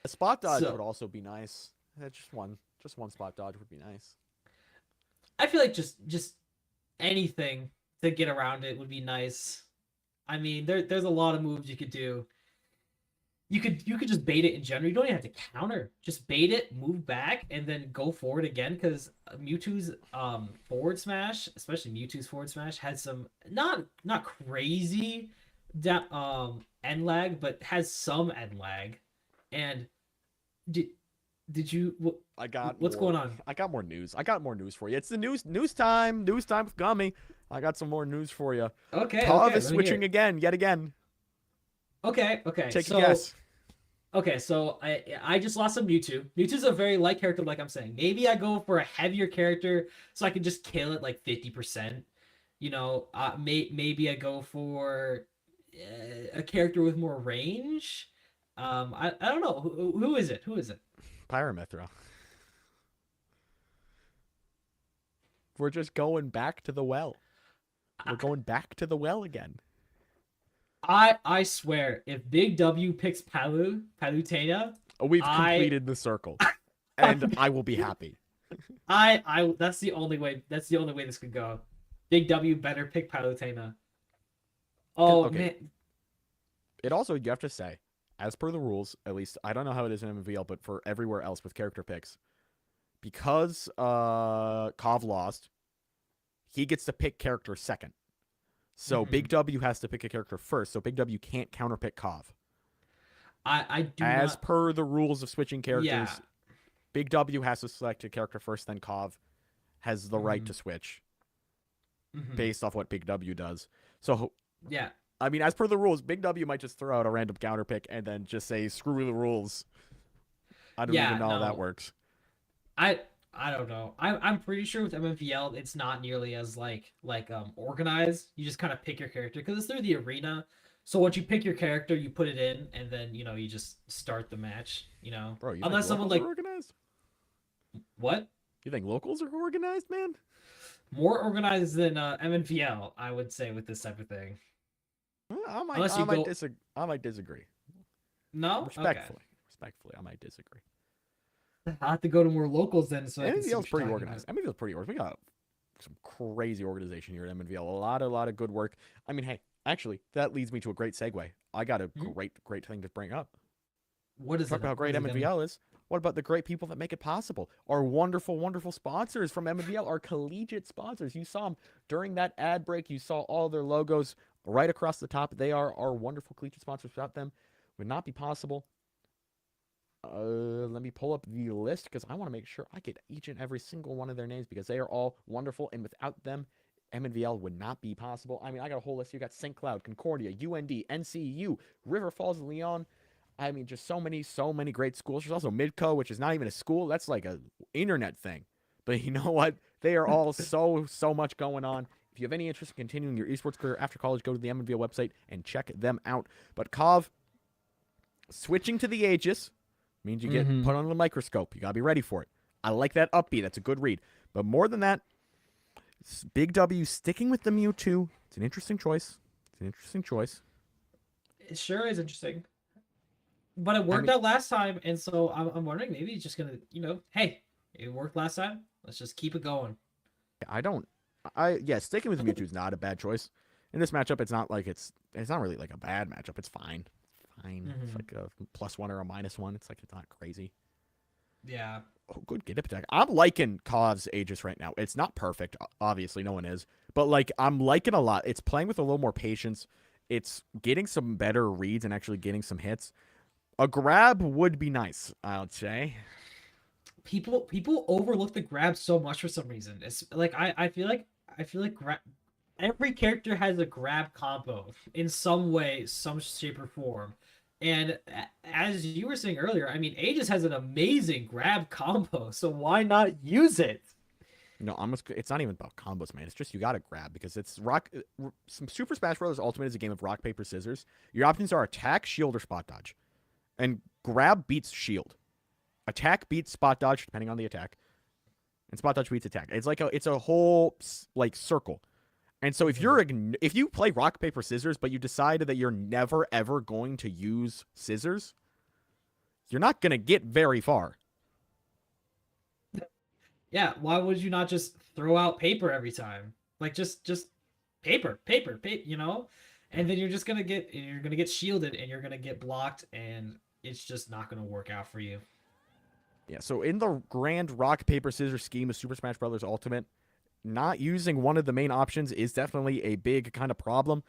A spot dodge would also be nice. Just one spot dodge would be nice. I feel like just anything to get around it would be nice. I mean, there's a lot of moves you could do. You could just bait it in general. You don't even have to counter. Just bait it, move back, and then go forward again. Because Mewtwo's forward smash, especially Mewtwo's forward smash, has some not crazy end lag, but has some end lag. And did you? What's going on? I got more news. I got more news for you. It's the news time. News time with Gummy. I got some more news for you. Okay. Kov is switching yet again. Okay. Take a guess. Okay, so I just lost some Mewtwo. Mewtwo's a very light character, like I'm saying. Maybe I go for a heavier character so I can just kill it like 50%. You know, maybe I go for a character with more range. I don't know. Who is it? Pyramithra. We're just going back to the well. We're going back to the well again. I swear, if Big W picks Palutena, we've completed the circle, and I will be happy. That's the only way. That's the only way this could go. Big W better pick Palutena. Oh man! It also, you have to say, as per the rules, at least I don't know how it is in MNVL, but for everywhere else with character picks, because Kov lost, he gets to pick character second. So Big W has to pick a character first, so Big W can't counterpick Kov. I do As per the rules of switching characters, Big W has to select a character first, then Kov has the right to switch based off what Big W does. So yeah, I mean, as per the rules, Big W might just throw out a random counterpick and then just say screw the rules. I don't even know how that works. I don't know. I'm pretty sure with MNVL it's not nearly as like organized. You just kind of pick your character because it's through the arena. So once you pick your character, you put it in, and then you just start the match. Bro, you unless someone like organized. What? You think locals are organized, man? More organized than MNVL, I would say, with this type of thing. I might disagree. No? Respectfully, I might disagree. I have to go to more locals then. So MNVL's pretty organized. MNVL's pretty organized. We got some crazy organization here at MNVL. A lot of good work. I mean, hey, actually, that leads me to a great segue. I got a great thing to bring up. What is Talk about how great MNVL is. What about the great people that make it possible? Our wonderful, wonderful sponsors from MNVL, our collegiate sponsors. You saw them during that ad break. You saw all their logos right across the top. They are our wonderful collegiate sponsors. Without them, would not be possible. Let me pull up the list because I want to make sure I get each and every single one of their names because they are all wonderful. And without them, MNVL would not be possible. I mean, I got a whole list. You got St. Cloud, Concordia, UND, NCU, River Falls, Leon. I mean, just so many great schools. There's also Midco, which is not even a school. That's like a internet thing. But you know what? They are all so much going on. If you have any interest in continuing your esports career after college, go to the MNVL website and check them out. But Kov, switching to the Aegis means you get put under the microscope. You got to be ready for it. I like that upbeat. That's a good read. But more than that, Big W sticking with the Mewtwo. It's an interesting choice. It sure is interesting. But it worked out last time, and so I'm wondering maybe he's just gonna, hey, it worked last time. Let's just keep it going. Sticking with Mewtwo is not a bad choice. In this matchup, it's not really like a bad matchup. It's fine. It's like a +1 or a -1. It's not crazy. Yeah. Oh, good get up attack. I'm liking Kov's Aegis right now. It's not perfect, obviously, no one is, but I'm liking a lot. It's playing with a little more patience. It's getting some better reads and actually getting some hits. A grab would be nice, I would say. People overlook the grab so much for some reason. It's I feel like every character has a grab combo in some way, some shape or form. And as you were saying earlier, I mean, Aegis has an amazing grab combo, so why not use it? No, it's not even about combos, man. It's just you got to grab because it's Super Smash Bros. Ultimate is a game of rock, paper, scissors. Your options are attack, shield, or spot dodge. And grab beats shield. Attack beats spot dodge, depending on the attack. And spot dodge beats attack. It's a whole circle. And so if you play rock, paper, scissors, but you decide that you're never, ever going to use scissors, you're not going to get very far. Yeah, why would you not just throw out paper every time? Just paper, And then you're gonna get shielded and you're gonna get blocked and it's just not gonna work out for you. Yeah, so in the grand rock, paper, scissors scheme of Super Smash Bros. Ultimate, not using one of the main options is definitely a big kind of problem.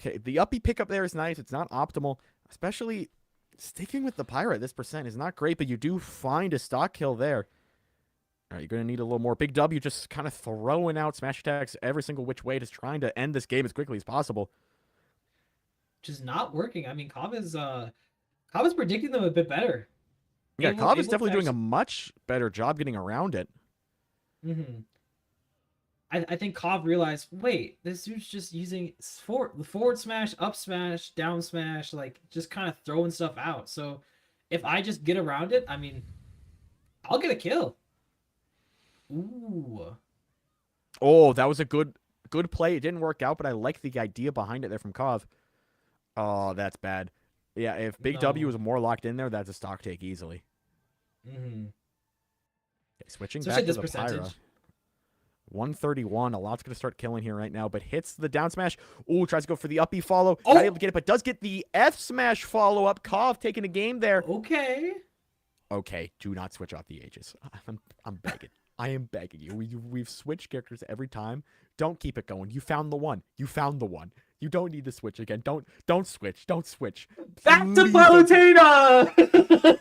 Okay, the uppy pickup there is nice. It's not optimal, especially sticking with the Pyra at this percent is not great, but you do find a stock kill there. All right, you're going to need a little more. Big W just kind of throwing out smash attacks every single which way, just trying to end this game as quickly as possible. Which is not working. I mean, Kov is predicting them a bit better. Yeah, Kov is definitely doing a much better job getting around it. I think Kov realized, wait, this dude's just using forward smash, up smash, down smash, just kind of throwing stuff out. So if I just get around it, I mean, I'll get a kill. Ooh. Oh, that was a good play. It didn't work out, but I like the idea behind it there from Kov. Oh, that's bad. Yeah, if Big W was more locked in there, that's a stock take easily. Okay, switching back to the Pyra. 131. A lot's going to start killing here right now, but hits the down smash. Ooh, tries to go for the uppy follow. Oh! Not able to get it, but does get the F smash follow up. Kov taking a game there. Okay, do not switch off the Aegis. I'm begging. I am begging you. We've switched characters every time. Don't keep it going. You found the one. You don't need to switch again. Don't switch. Don't switch. Back to Palutena!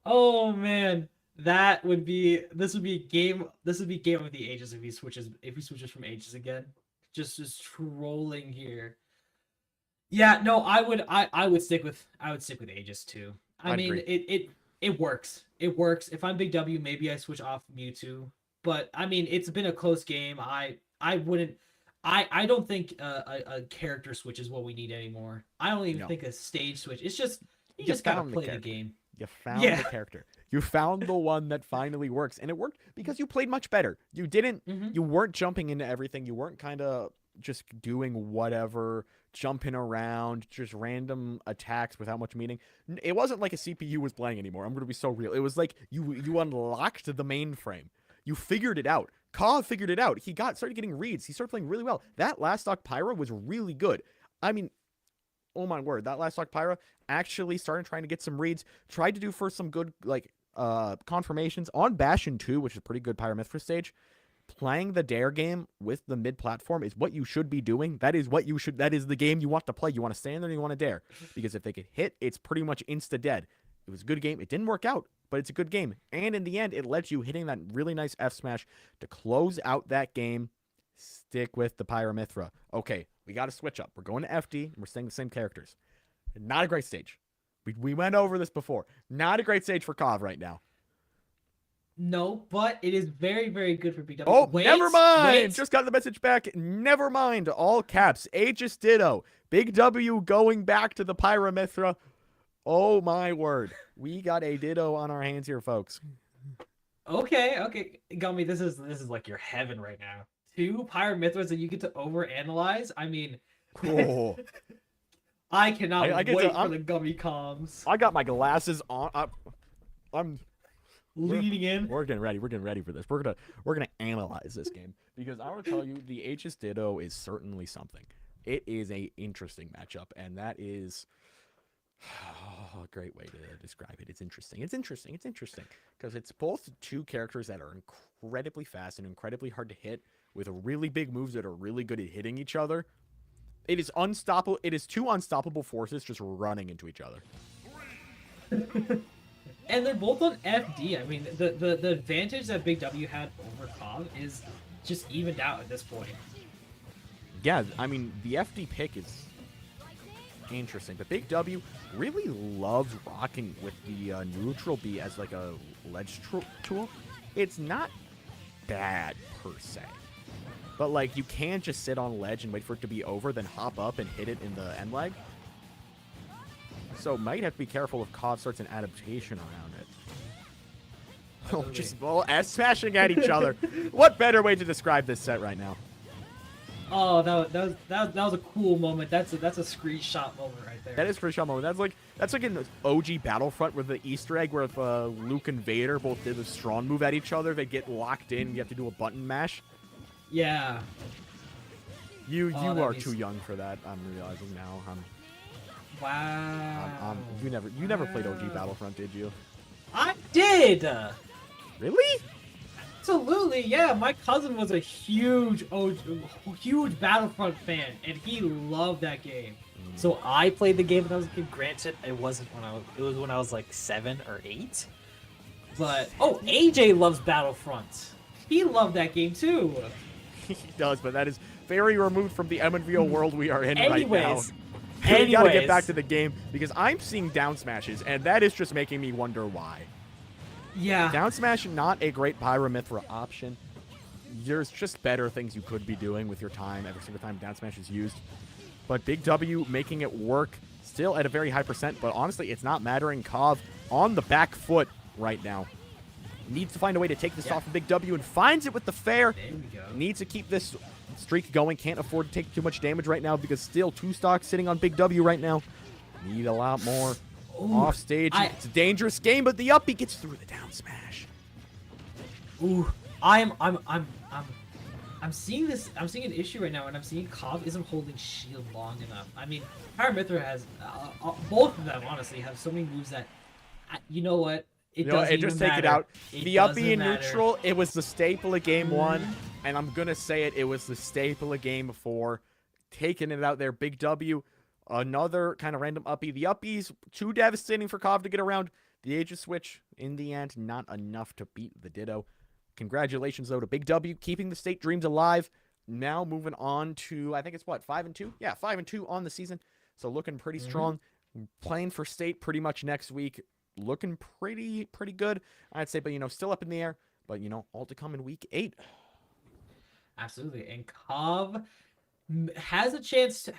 Oh man, this would be game of the Aegis if he switches from Aegis again. Just trolling here. Yeah, no, I would stick with Aegis too. I mean, agree. It works. It works. If I'm Big W, maybe I switch off Mewtwo. But I mean, it's been a close game. I don't think a character switch is what we need anymore. I don't even think a stage switch. It's just you just gotta play the game. You found the character. You found the one that finally works, and it worked because you played much better. You didn't. You weren't jumping into everything. You weren't kind of just doing whatever, jumping around, just random attacks without much meaning. It wasn't like a CPU was playing anymore. I'm going to be so real. It was like you unlocked the mainframe. You figured it out. Kov figured it out. He started getting reads. He started playing really well. That last stock Pyra was really good. I mean, oh my word, that last stock Pyra actually started trying to get some reads. Tried to do for some good confirmations on Bastion 2, which is a pretty good Pyra Mithra stage. Playing the dare game with the mid platform is what you should be doing. That is the game you want to play. You want to stand there and you want to dare. Because if they get hit, it's pretty much insta dead. It was a good game. It didn't work out, but it's a good game. And in the end, it led you hitting that really nice F smash to close out that game. Stick with the Pyra Mithra. Okay, we got to switch up. We're going to FD, and we're staying the same characters. Not a great stage. We went over this before. Not a great stage for Kov right now. No, but it is very, very good for BW. Oh, never mind. Just got the message back. Never mind. All caps. Aegis Ditto. Big W going back to the Pyra Mithra. Oh, my word. We got a Ditto on our hands here, folks. Okay. Gummy, this is like your heaven right now. 2 Pyra Mithras that you get to overanalyze. I mean, cool. I cannot wait for the Gummy comms. I got my glasses on. I'm leaning in. We're getting ready. We're getting ready for this. We're gonna analyze this game because I want to tell you the Aegis Ditto is certainly something. It is a interesting matchup, and that is a great way to describe it. It's interesting because it's both 2 characters that are incredibly fast and incredibly hard to hit with really big moves that are really good at hitting each other. It is unstoppable. It is 2 unstoppable forces just running into each other. And they're both on FD. I mean, the advantage that Big W had over Kov is just evened out at this point. Yeah, I mean, the FD pick is interesting, but Big W really loves rocking with the neutral B as like a ledge tool. It's not bad per se, but like you can't just sit on ledge and wait for it to be over, then hop up and hit it in the end leg. So might have to be careful if Kov starts an adaptation around it. Oh, just S smashing at each other. What better way to describe this set right now? Oh, that was a cool moment. That's a screenshot moment right there. That is a screenshot moment. That's like an OG Battlefront with the Easter egg where if Luke and Vader both did the strong move at each other, they get locked in. You have to do a button mash. Yeah. You are too young for that. I'm realizing now. Wow. You never played OG Battlefront, did you? I did. Really? Absolutely, yeah. My cousin was a huge Battlefront fan, and he loved that game. So I played the game when I was a kid. Granted, it was when I was like 7 or 8. But AJ loves Battlefront. He loved that game too. He does, but that is very removed from the MNVL world we are in right now. We gotta get back to the game because I'm seeing down smashes, and that is just making me wonder why. Yeah. Down smash, not a great Pyra Mithra option. There's just better things you could be doing with your time every single time down smash is used. But Big W making it work, still at a very high percent, but honestly, it's not mattering. Kov on the back foot right now. Needs to find a way to take this off of Big W and finds it with the fair. There we go. Needs to keep this streak going. Can't afford to take too much damage right now because still 2 stocks sitting on Big W right now. Need a lot more. Off stage. It's a dangerous game, but the uppy gets through the down smash. Ooh, I'm seeing this. I'm seeing an issue right now, and I'm seeing Kov isn't holding shield long enough. I mean, Pyra Mithra has both of them honestly have so many moves that you know what. It doesn't even just take matter. it out. The uppy in matter. neutral, it was the staple of game 1, and I'm gonna say it was the staple of game 4. Taking it out there, Big W, another kind of random uppy. The uppies too devastating for Kov to get around. The Aegis switch in the end, not enough to beat the Ditto. Congratulations though to Big W, keeping the state dreams alive. Now moving on to I think it's what 5-2. Yeah, 5-2 on the season. So looking pretty strong. Playing for state pretty much next week. Looking pretty good, I'd say, but still up in the air. But all to come in week 8. Absolutely, and Kov has a chance to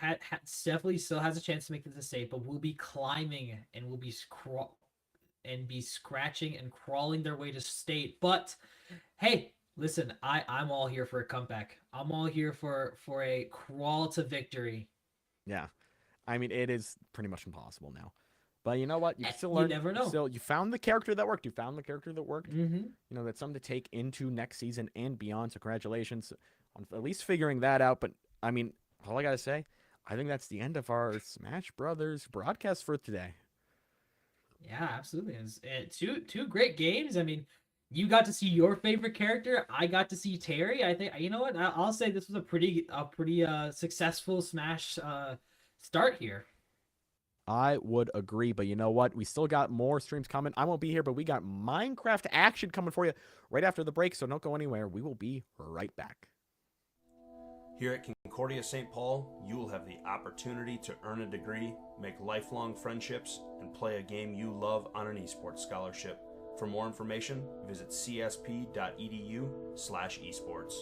definitely still has a chance to make this a state, but will be climbing and will be scratching and crawling their way to state. But hey, Listen, I'm all here for a comeback. I'm all here for a crawl to victory. Yeah. I mean, it is pretty much impossible now. But you know what? You can still You learn. never know. You found the character that worked. You found the character that worked. Mm-hmm. You know, that's something to take into next season and beyond. So congratulations on at least figuring that out. But I mean, all I gotta say, I think that's the end of our Smash Brothers broadcast for today. Yeah, absolutely. It's two great games. I mean, you got to see your favorite character. I got to see Terry. I think you know what? I'll say this was a pretty successful Smash start here. I would agree, but you know what? We still got more streams coming. I won't be here, but we got Minecraft action coming for you right after the break, so don't go anywhere. We will be right back. Here at Concordia St. Paul, you will have the opportunity to earn a degree, make lifelong friendships, and play a game you love on an esports scholarship. For more information, visit csp.edu/esports.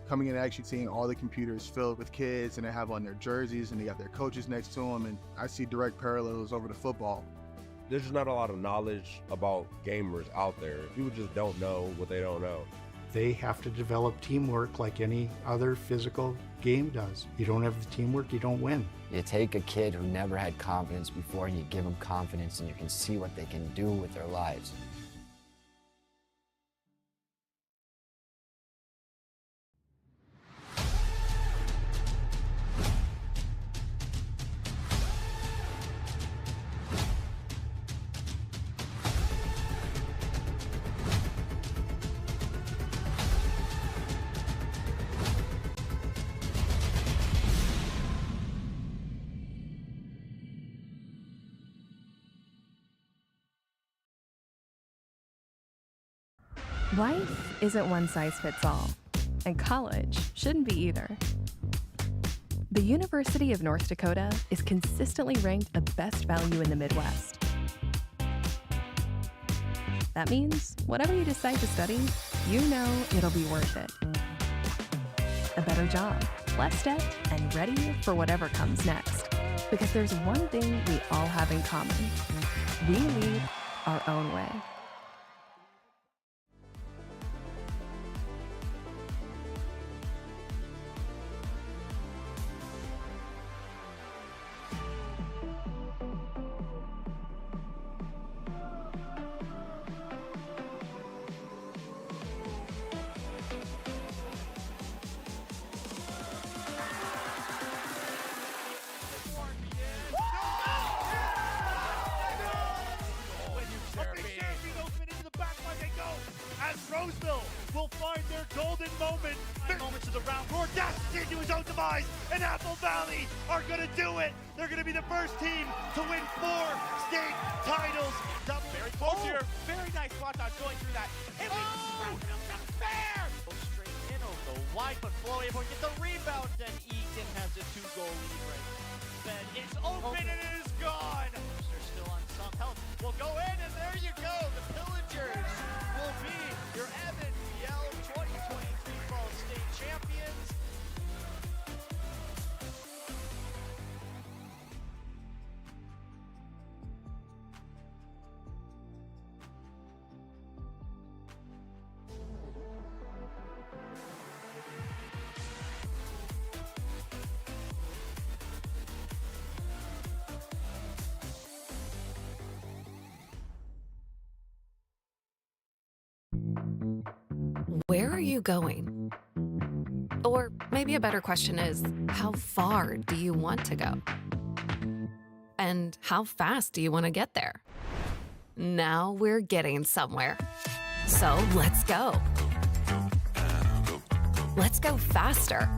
Coming in and actually seeing all the computers filled with kids and they have on their jerseys and they got their coaches next to them, and I see direct parallels over to football. There's just not a lot of knowledge about gamers out there. People just don't know what they don't know. They have to develop teamwork like any other physical game does. You don't have the teamwork, you don't win. You take a kid who never had confidence before and you give them confidence and you can see what they can do with their lives. Life isn't one size fits all, and college shouldn't be either. The University of North Dakota is consistently ranked the best value in the Midwest. That means whatever you decide to study, you know it'll be worth it. A better job, less debt, and ready for whatever comes next. Because there's one thing we all have in common. We lead our own way. Roseville will find their golden moment. 9 moments of the round. Roar dashes into his own demise, and Apple Valley are going to do it. They're going to be the first team to win 4 state titles. Very close here. Very nice spot on going through that. And we fair. Go straight in over the wide foot flow. Able to get the rebound, and Egan has a 2-goal lead right then. It's open and it is gone. They're still on some health. We'll go in, and there you go. The Pillagers will be your MNVL 2023 Fall State champions. Where are you going? Or maybe a better question is, how far do you want to go? And how fast do you want to get there? Now we're getting somewhere. So let's go. Let's go faster.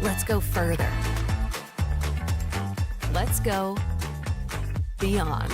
Let's go further. Let's go beyond.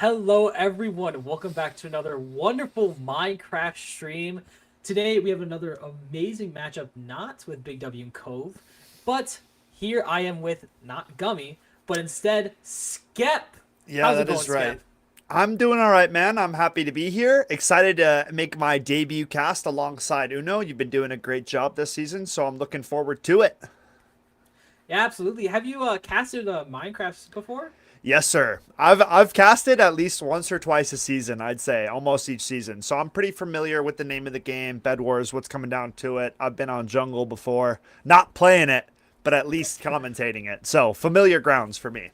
Hello, everyone. Welcome back to another wonderful Minecraft stream. Today, we have another amazing matchup, not with Big W and Cove, but here I am with not Gummy, but instead Skep. Yeah, How's it that going, is right. Skep? I'm doing all right, man. I'm happy to be here. Excited to make my debut cast alongside Uno. You've been doing a great job this season, so I'm looking forward to it. Yeah, absolutely. Have you casted Minecraft before? Yes, sir. I've casted at least once or twice a season, I'd say, almost each season. So I'm pretty familiar with the name of the game, Bed Wars, what's coming down to it. I've been on Jungle before, not playing it, but at least commentating it. So familiar grounds for me.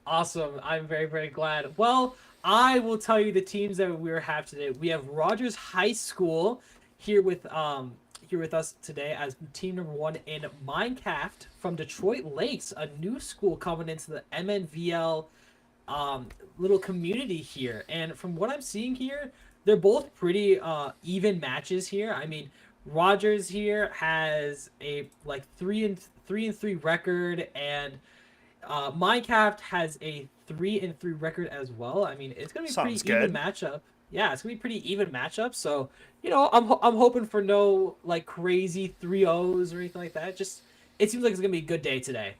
Awesome. I'm very, very glad. Well, I will tell you the teams that we have today. We have Rogers High School here with us today as team number 1 in Minecraft from Detroit Lakes, a new school coming into the MNVL little community here. And from what I'm seeing here, they're both pretty even matches here. I mean, Rogers here has a like 3-3 record, and Minecraft has a 3-3 record as well. I mean, it's gonna be Sounds pretty even good. matchup. Yeah, it's gonna be pretty even matchup. So, you know, I'm hoping for no like crazy 3-0s or anything like that. Just it seems like it's gonna be a good day today.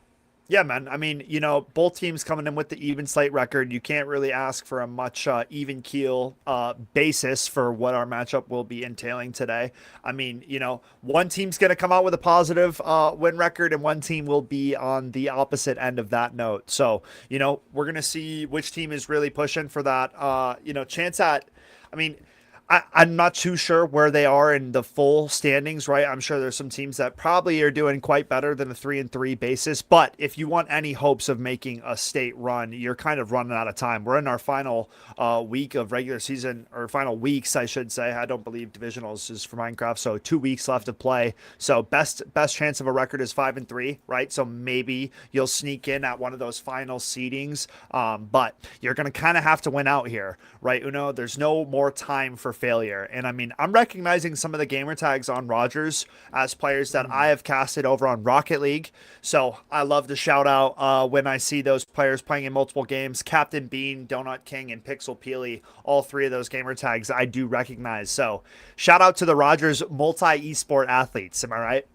Yeah, man. I mean, you know, both teams coming in with the even slate record. You can't really ask for a much even keel basis for what our matchup will be entailing today. I mean, you know, one team's going to come out with a positive win record, and one team will be on the opposite end of that note. So, you know, we're going to see which team is really pushing for that, you know, chance at, I mean, I'm not too sure where they are in the full standings, right? I'm sure there's some teams that probably are doing quite better than a 3-3 basis. But if you want any hopes of making a state run, you're kind of running out of time. We're in our final week of regular season, or final weeks, I should say. I don't believe divisionals is for Minecraft, so 2 weeks left to play. So best chance of a record is 5-3, right? So maybe you'll sneak in at one of those final seedings, but you're going to kind of have to win out here, right, Uno? There's no more time for failure. And I mean, I'm recognizing some of the gamer tags on Rogers as players that I have casted over on Rocket League. So I love to shout out when I see those players playing in multiple games. Captain Bean, Donut King, and Pixel Peely, all 3 of those gamer tags I do recognize. So shout out to the Rogers multi-esport athletes. Am I right?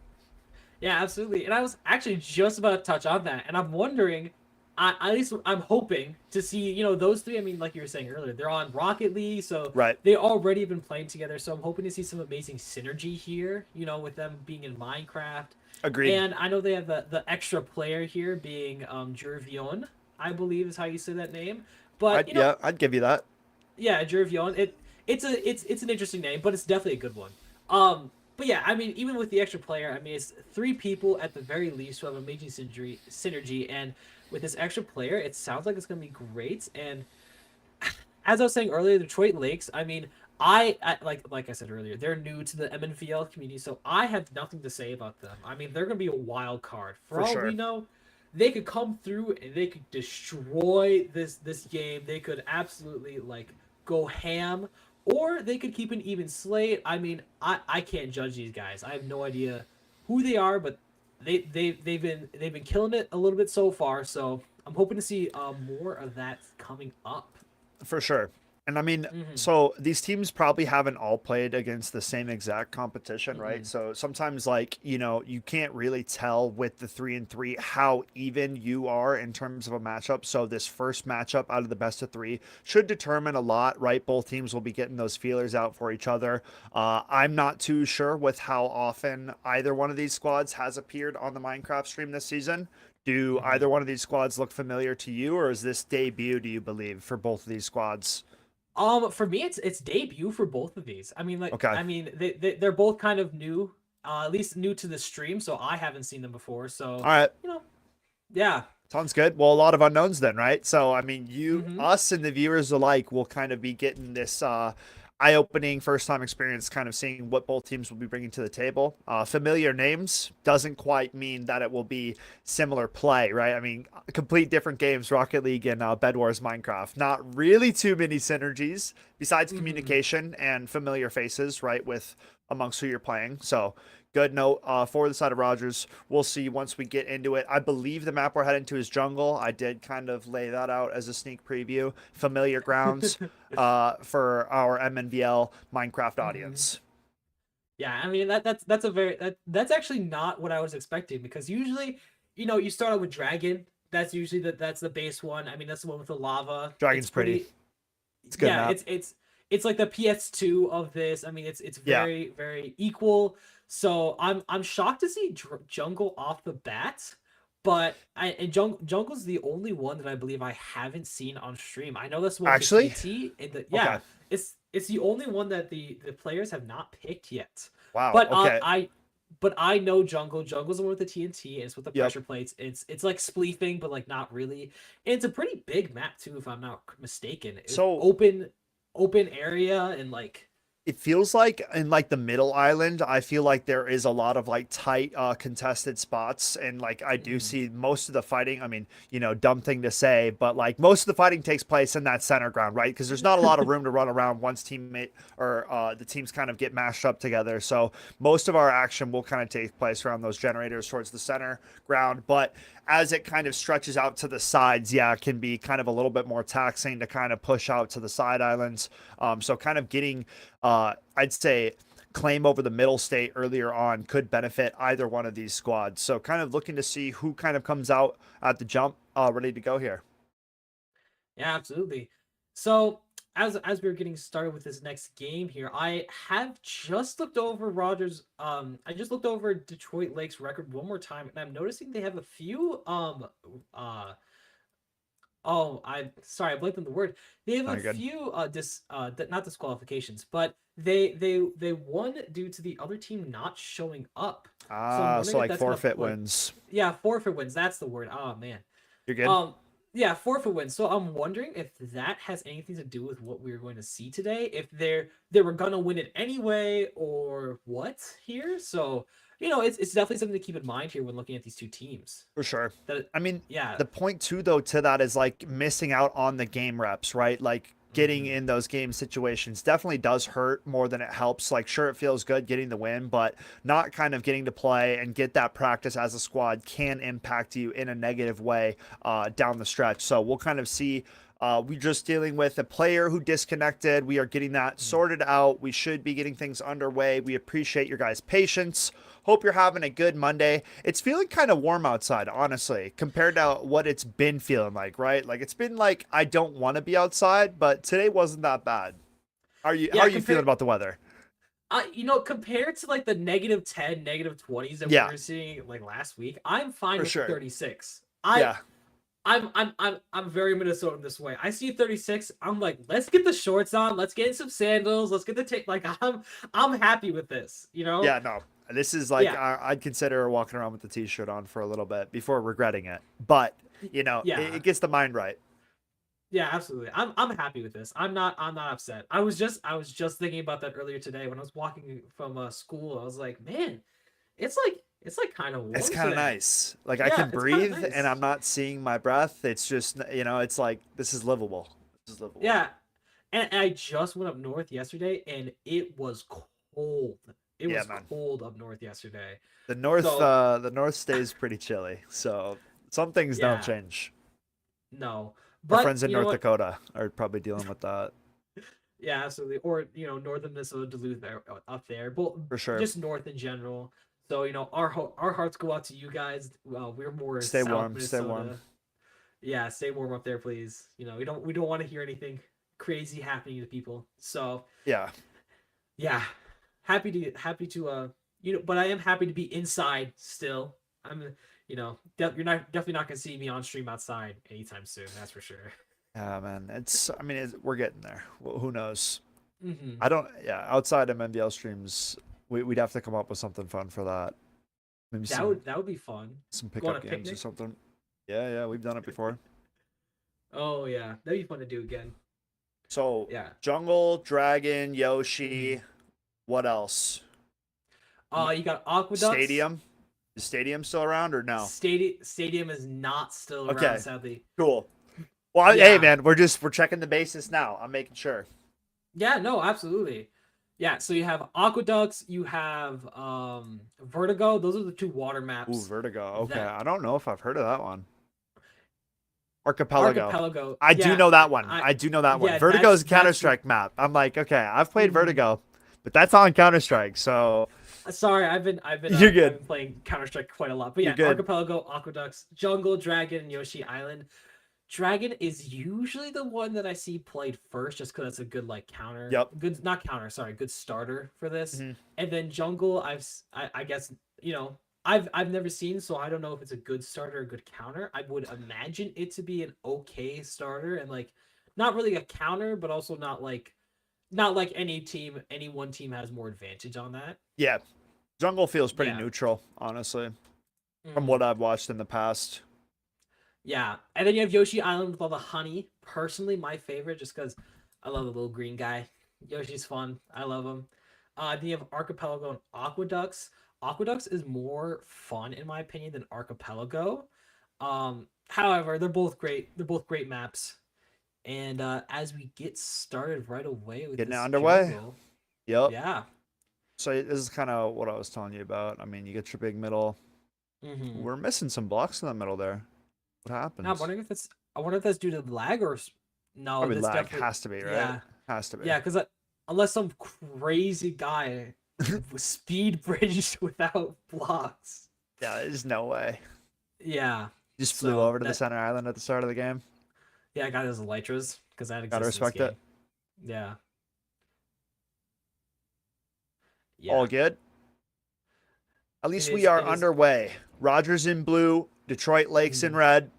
Yeah, absolutely. And I was actually just about to touch on that, and I'm wondering, at least I'm hoping to see, you know, those 3. I mean, like you were saying earlier, they're on Rocket League, so right. They already been playing together. So I'm hoping to see some amazing synergy here, you know, with them being in Minecraft. Agreed. And I know they have the extra player here being Jervion, I believe is how you say that name. But you know, yeah, I'd give you that. Yeah, Jervion. It's an interesting name, but it's definitely a good one. But yeah, I mean, even with the extra player, I mean, it's 3 people at the very least who have amazing synergy, and with this extra player, it sounds like it's going to be great. And as I was saying earlier, the Detroit Lakes, I mean, I like I said earlier, they're new to the MNVL community, so I have nothing to say about them. I mean, they're going to be a wild card. For all sure. we know, they could come through and they could destroy this game. They could absolutely like go ham, or they could keep an even slate. I mean, I can't judge these guys. I have no idea who they are, but they've been killing it a little bit so far. So I'm hoping to see more of that coming up. For sure. And I mean, so these teams probably haven't all played against the same exact competition, right? So sometimes, like, you know, you can't really tell with the 3-3 how even you are in terms of a matchup. So this first matchup out of the best of 3 should determine a lot, right? Both teams will be getting those feelers out for each other. I'm not too sure with how often either one of these squads has appeared on the Minecraft stream this season. Do either one of these squads look familiar to you, or is this debut, do you believe, for both of these squads? For me, it's debut for both of these. I mean, like, okay. I mean, they're both kind of new, at least new to the stream, so I haven't seen them before. So, all right, you know, yeah, sounds good. Well, a lot of unknowns then, right? So, I mean, us, and the viewers alike will kind of be getting this eye-opening first-time experience, kind of seeing what both teams will be bringing to the table. Familiar names doesn't quite mean that it will be similar play, right? I mean, complete different games, Rocket League and Bed Wars Minecraft. Not really too many synergies besides communication and familiar faces, right, with amongst who you're playing. So good note for the side of Rogers. We'll see once we get into it. I believe the map we're heading to is jungle. I did kind of lay that out as a sneak preview. Familiar grounds for our MNVL Minecraft audience. Yeah, I mean that's actually not what I was expecting, because usually, you start out with Dragon. That's usually that's the base one. I mean, that's the one with the lava. Dragon's pretty. It's good. Yeah, map. it's like the PS2 of this. I mean, it's very very equal. So I'm shocked to see jungle off the bat, but jungle's the only one that I believe I haven't seen on stream. I know that's one actually. Okay. It's the only one that the players have not picked yet. Wow. But okay. But I know jungle. Jungle's the one with the TNT, and it's with the pressure plates. It's like spleefing, but like not really. And it's a pretty big map too, if I'm not mistaken. It's so open area, and like it feels like in like the middle island, I feel like there is a lot of like tight contested spots, and like I do see most of the fighting. I mean, dumb thing to say, but like most of the fighting takes place in that center ground, right? Because there's not a lot of room to run around once teammate or the teams kind of get mashed up together. So most of our action will kind of take place around those generators towards the center ground. But as it kind of stretches out to the sides, it can be kind of a little bit more taxing to kind of push out to the side islands. So kind of getting, I'd say, claim over the middle state earlier on could benefit either one of these squads. So kind of looking to see who kind of comes out at the jump ready to go here. Yeah, absolutely. So as we're getting started with this next game here, I have just looked over Rogers. I just looked over Detroit Lake's record one more time, and I'm noticing they have a few I blanked on the word. They have a few not disqualifications, but they won due to the other team not showing up. So like forfeit wins. Yeah, forfeit wins. That's the word. Oh man. You're good. Yeah, forfeit wins. So I'm wondering if that has anything to do with what we're going to see today. If they were gonna win it anyway, or what here. So it's definitely something to keep in mind here when looking at these two teams. For sure. I mean, the point too, though, to that is like missing out on the game reps, right? Like getting in those game situations definitely does hurt more than it helps. Like, sure, it feels good getting the win, but not kind of getting to play and get that practice as a squad can impact you in a negative way down the stretch. So we'll kind of see. We're just dealing with a player who disconnected. We are getting that sorted out. We should be getting things underway. We appreciate your guys' patience. Hope you're having a good Monday. It's feeling kind of warm outside, honestly, compared to what it's been feeling like, right? Like it's been like I don't want to be outside, but today wasn't that bad. How are you feeling about the weather? Compared to like the -10, -20s that we were seeing like last week, I'm fine with 36. I'm very Minnesotan this way. I see 36. I'm like, let's get the shorts on. Let's get in some sandals. Let's get the tape. Like I'm happy with this. Yeah, no. This is like I'd consider walking around with the t-shirt on for a little bit before regretting it. But it gets the mind right. Yeah, absolutely. I'm happy with this. I'm not upset. I was just thinking about that earlier today when I was walking from school. I was like, man, it's like kind of warm. It's kind of nice. Like I can breathe and I'm not seeing my breath. It's just it's like this is livable. Yeah. And I just went up north yesterday and it was cold. It was cold up north yesterday. The north stays pretty chilly. So some things don't change. No. But our friends in North Dakota are probably dealing with that. Yeah, absolutely. Or northern Minnesota, Duluth, up there. But for sure. Just north in general. So our hearts go out to you guys. Well, we're more stay South warm. Minnesota. Stay warm. Yeah, stay warm up there, please. We don't want to hear anything crazy happening to people. So yeah. Happy to but I am happy to be inside still. I'm you're definitely not gonna see me on stream outside anytime soon. That's for sure. Yeah, man. We're getting there. Well, who knows? Mm-hmm. Outside of MNVL streams, we'd have to come up with something fun for that. Maybe that would be fun. Some pickup games or something. Yeah, we've done it before. Oh yeah, that'd be fun to do again. So Jungle, Dragon, Yoshi. What else? You got Aqueduct. Stadium. Is Stadium still around or no? Stadium is not still around, sadly. Cool. Well, hey man, we're checking the basis now. I'm making sure. Yeah, no, absolutely. Yeah, so you have Aqueducts, you have Vertigo. Those are the 2 water maps. Ooh, Vertigo. Okay, that- I don't know if I've heard of that one. Archipelago. I do know that one. I do know that one. yeah, Vertigo is a that's Counter-Strike map. I'm like, okay, I've played Vertigo, but that's on Counter-Strike, so Sorry, I've been You're good. I've been playing Counter-Strike quite a lot. But yeah, You're good. Archipelago, Aqueducts, Jungle, Dragon, and Yoshi Island. Dragon is usually the one that I see played first, just because it's a good like counter. Yep. Good, not counter. Sorry, good starter for this. Mhm. And then Jungle, I guess I've never seen, so I don't know if it's a good starter or a good counter. I would imagine it to be an okay starter and like not really a counter, but also not like any one team has more advantage on that. yeah. Jungle feels pretty Yeah. neutral, honestly, from Mhm. what I've watched in the past. Yeah, and then you have Yoshi Island with all the honey. Personally, my favorite, just because I love the little green guy. Yoshi's fun. I love him. Then you have Archipelago and Aqueducts. Aqueducts is more fun in my opinion than Archipelago. However, they're both great. They're both great maps. And as we get started right away with Getting this underway. jungle, Yep. yeah. So this is kind of what I was telling you about. I mean, you get your big middle. Mhm. We're missing some blocks in the middle there. What happens? Now, I wonder if that's due to lag or no. Probably That's lag. definitely Has to be, right? Yeah. Has to be. Yeah, because unless some crazy guy speed bridged without blocks. Yeah, there's no way. Yeah. Just flew So over to the that- center island at the start of the game. Yeah, I got those elytras because that Gotta exists in this respect it. game. Yeah. All good. At least It we is- are it is- underway. Rogers in blue, Detroit Lakes in Mhm. red.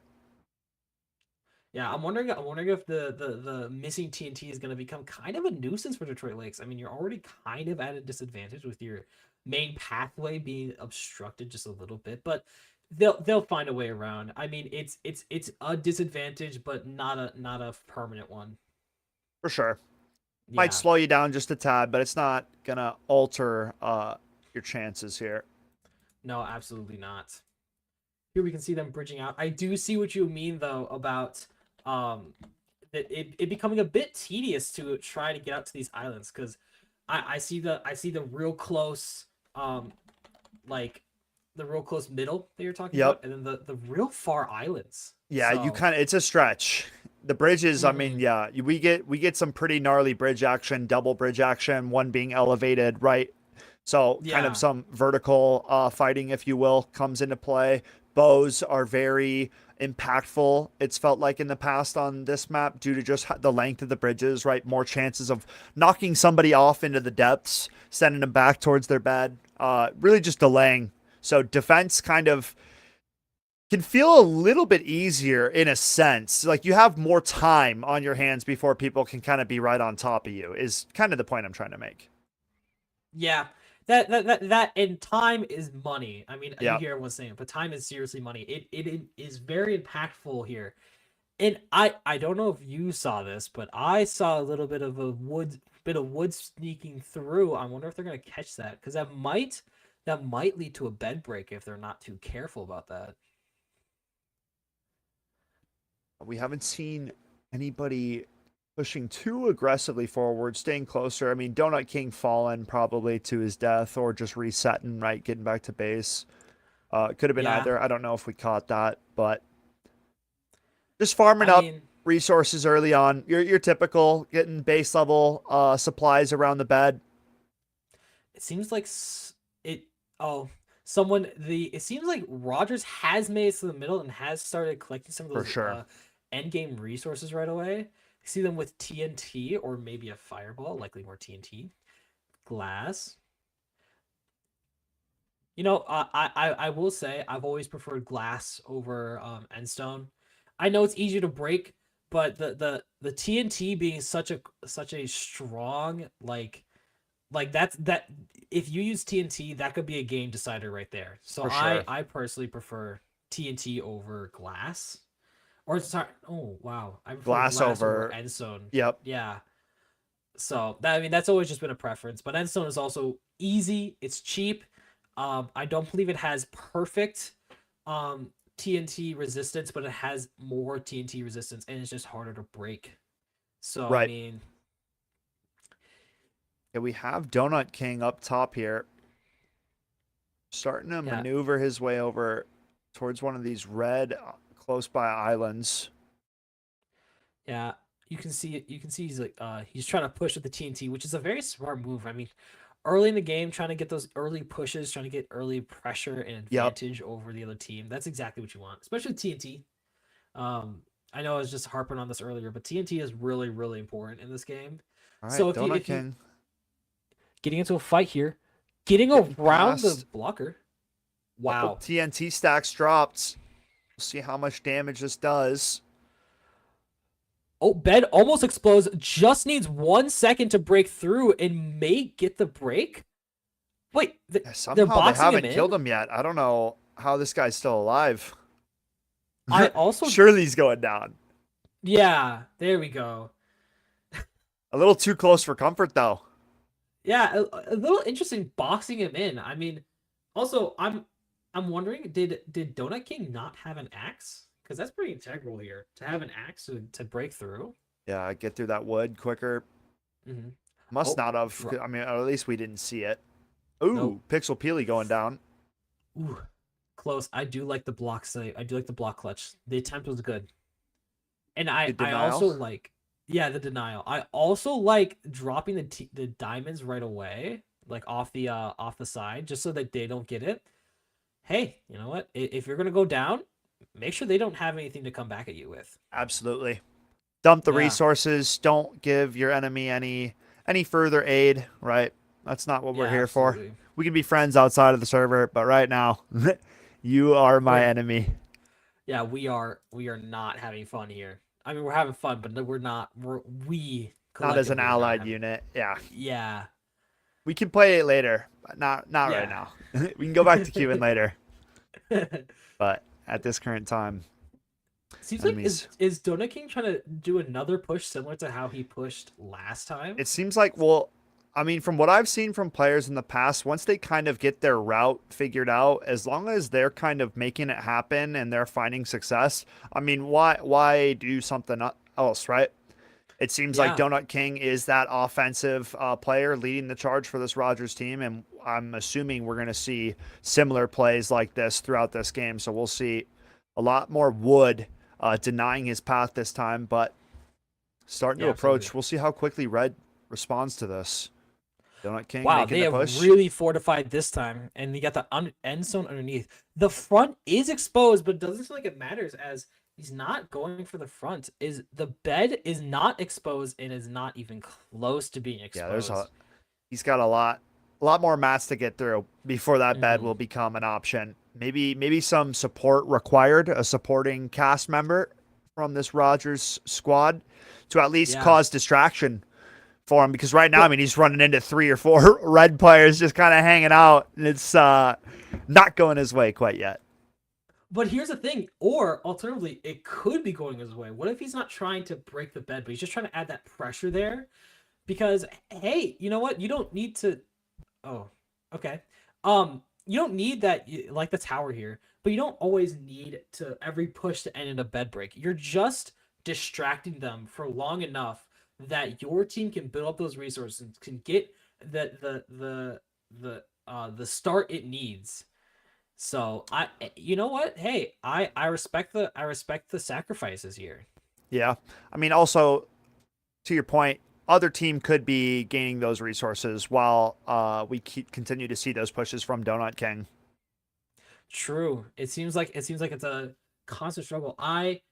Yeah, I'm wondering if the missing TNT is going to become kind of a nuisance for Detroit Lakes. I mean, you're already kind of at a disadvantage with your main pathway being obstructed just a little bit, but they'll find a way around. I mean, it's a disadvantage, but not a permanent one. For sure. Yeah. Might slow you down just a tad, but it's not gonna alter your chances here. No, absolutely not. Here we can see them bridging out. I do see what you mean though about that it becoming a bit tedious to try to get out to these islands because I see the real close like the real close middle that you're talking Yep. about, and then the real far islands. Yeah, you So- kind of it's a stretch. The bridges, I mean, Mhm. yeah, we get some pretty gnarly bridge action, double bridge action, one being elevated, right? So kind Yeah. of some vertical fighting, if you will, comes into play. Bows are very impactful. It's felt like in the past on this map due to just the length of the bridges, right? More chances of knocking somebody off into the depths, sending them back towards their bed, really just delaying. So defense kind of can feel a little bit easier in a sense. Like you have more time on your hands before people can kind of be right on top of you is kind of the point I'm trying to make. Yeah. That and time is money. I mean, Yeah. you hear everyone saying it, but time is seriously money. It is very impactful here. And I don't know if you saw this, but I saw a little bit of wood sneaking through. I wonder if they're gonna catch that because that might lead to a bed break if they're not too careful about that. We haven't seen anybody pushing too aggressively forward, staying closer. I mean, Donut King fallen probably to his death or just resetting, right? Getting back to base. Could have been Yeah. either. I don't know if we caught that, but just farming I up mean, resources early on. Your typical getting base level supplies around the bed. it seems like it seems like Rogers has made it to the middle and has started collecting some of For those sure. end game resources right away. I see them with TNT or maybe a fireball, likely more TNT. Glass. You know, I will say I've always preferred glass over endstone. I know it's easier to break, but the TNT being such a strong like that if you use TNT, that could be a game decider right there. So For sure. I personally prefer TNT over glass. Or sorry, oh wow, I prefer Glass over- endstone. Yep. Yeah. So that I mean that's always just been a preference, but endstone is also easy. It's cheap. I don't believe it has perfect TNT resistance, but it has more TNT resistance, and it's just harder to break. So I Right. mean, Yeah, we have Donut King up top here. Starting to maneuver his way over towards one of these red close by islands. Yeah, you can see it. You can see he's trying to push with the TNT, which is a very smart move. I mean, early in the game, trying to get those early pushes, trying to get early pressure and advantage over the other team. That's exactly what you want, especially TNT. I know I was just harping on this earlier, but TNT is really, really important in this game. All right, So if Donut you King getting into a fight here, getting around the blocker. Wow. TNT stacks dropped. We'll see how much damage this does. Oh, bed almost explodes. Just needs 1 second to break through and may get the break. Wait, somehow they haven't killed him yet. I don't know how this guy's still alive. I also surely he's going down. Yeah, there we go. A little too close for comfort, though. Yeah, a little interesting boxing him in. I mean, also I'm wondering, did Donut King not have an axe? Because that's pretty integral here to have an axe to break through. Yeah, get through that wood quicker. Mm-hmm. Must not have. I mean, or at least we didn't see it. Ooh, Pixel Peely going down. Ooh, close. I do like the block save. I do like the block clutch. The attempt was good. And I also like, the denial. I also like dropping the diamonds right away, like off the side, just so that they don't get it. Hey, you know what? If you're gonna go down, make sure they don't have anything to come back at you with. Absolutely. Dump the resources. Don't give your enemy any further aid, right? That's not what we're here for. We can be friends outside of the server, but right now, you are my enemy. Yeah, we are not having fun here. I mean, we're having fun, but we're not. Not as an allied unit. Yeah. Yeah. We can play it later, but not right now. We can go back to queuing later. But at this current time, seems like is Donut King trying to do another push similar to how he pushed last time? It seems like, well, I mean, from what I've seen from players in the past, once they kind of get their route figured out, as long as they're kind of making it happen and they're finding success, I mean, why do something else, right? It seems like Donut King is that offensive player leading the charge for this Rogers team, and I'm assuming we're going to see similar plays like this throughout this game. So we'll see a lot more wood denying his path this time, but starting to approach. Absolutely. We'll see how quickly Red responds to this. Donut King making the push. Have really fortified this time, and you got the end zone underneath. The front is exposed, but it doesn't seem like it matters as he's not going for the front. The bed is not exposed and is not even close to being exposed. Yeah, he's got a lot more mats to get through before that bed will become an option. Maybe some support required, a supporting cast member from this Rogers squad to at least cause distraction for him, because right now, I mean, he's running into 3 or 4 red players just kind of hanging out, and it's not going his way quite yet. But here's the thing, or alternatively, it could be going his way. What if he's not trying to break the bed, but he's just trying to add that pressure there? Because, hey, you know what? You don't need to... Oh, okay. You don't need that, like the tower here, but you don't always need to every push to end in a bed break. You're just distracting them for long enough that your team can build up those resources, can get the start it needs. So you know what? Hey, I respect the sacrifices here. Yeah, I mean, also to your point, other team could be gaining those resources while we continue to see those pushes from Donut King. True. It seems like it's a constant struggle. I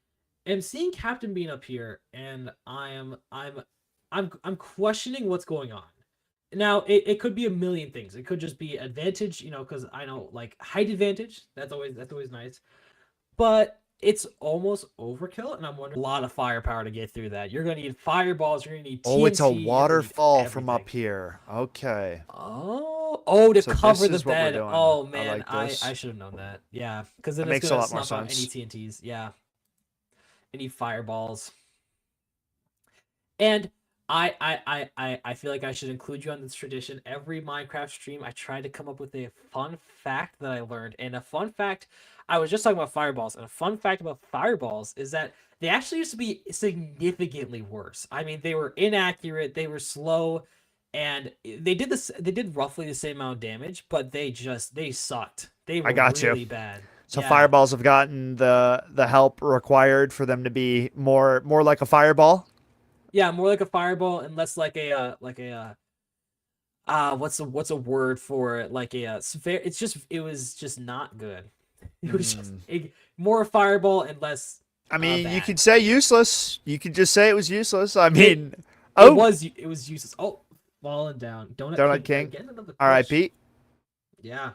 am seeing Captain Bean up here, and I'm questioning what's going on. Now, it could be a million things. It could just be advantage, because I know, like, height advantage. That's always nice. But it's almost overkill, and I'm wondering a lot of firepower to get through that. You're going to need fireballs. You're going to need TNT. Oh, it's a waterfall from up here. Okay. Oh, to cover the bed. Oh, man. I should have known that. Yeah, because then it's going to snuff out any TNTs. Yeah. Any fireballs. And I feel like I should include you on this tradition. Every Minecraft stream, I try to come up with a fun fact that I learned. And a fun fact, I was just talking about fireballs, and a fun fact about fireballs is that they actually used to be significantly worse. I mean, they were inaccurate, they were slow, and they did this. They did roughly the same amount of damage, but they sucked. They were I got really you. bad. So Yeah. fireballs have gotten the help required for them to be more like a fireball. Yeah, more like a fireball and less like a what's a word for it? Like a it was just not good. It was just more fireball and less. I mean, you bad. could say useless. You could just say it was useless. I mean, It was useless. Oh, falling down. Donut King. Again, another push. R.I.P. Yeah.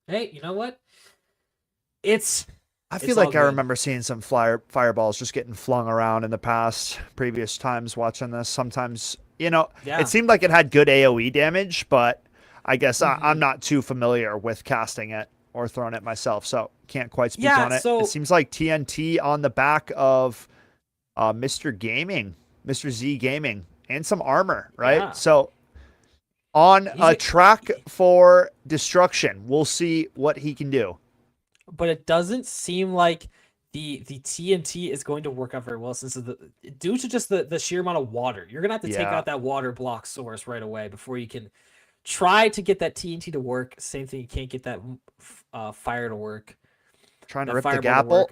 Hey, you know what? I feel like I remember seeing some fireballs just getting flung around in the previous times watching this. Sometimes, it seemed like it had good AoE damage, but I guess I'm not too familiar with casting it or throwing it myself, so can't quite speak on it. So it seems like TNT on the back of Mr. Z Gaming, and some armor, right? Yeah. So on a track for destruction, we'll see what he can do. But it doesn't seem like the TNT is going to work out very well since due to just the sheer amount of water. You're gonna have to take out that water block source right away before you can try to get that TNT to work. Same thing, you can't get that fire to work. Trying to rip the gapple.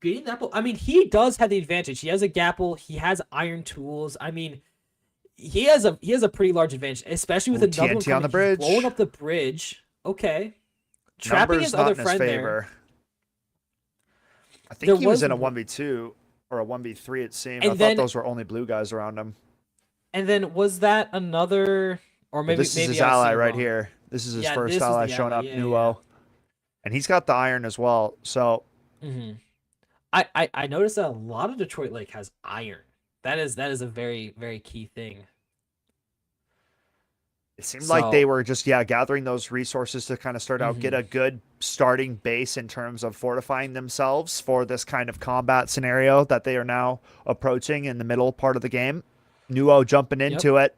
Getting the apple. I mean, he does have the advantage. He has a gapple. He has iron tools. I mean, he has a pretty large advantage, especially with another one TNT on the coming. bridge. He's blowing up the bridge. Okay. Trapping his other friend there. I think he was in a 1v2 or a 1v3, it seemed. I thought those were only blue guys around him. And then was that another, or maybe this is his ally right here. This is his first ally showing up, Nuo. And he's got the iron as well. So I noticed that a lot of Detroit Lake has iron. That is a very, very key thing. It seemed like they were just, gathering those resources to kind of start out, get a good starting base in terms of fortifying themselves for this kind of combat scenario that they are now approaching in the middle part of the game. Nuo jumping into it,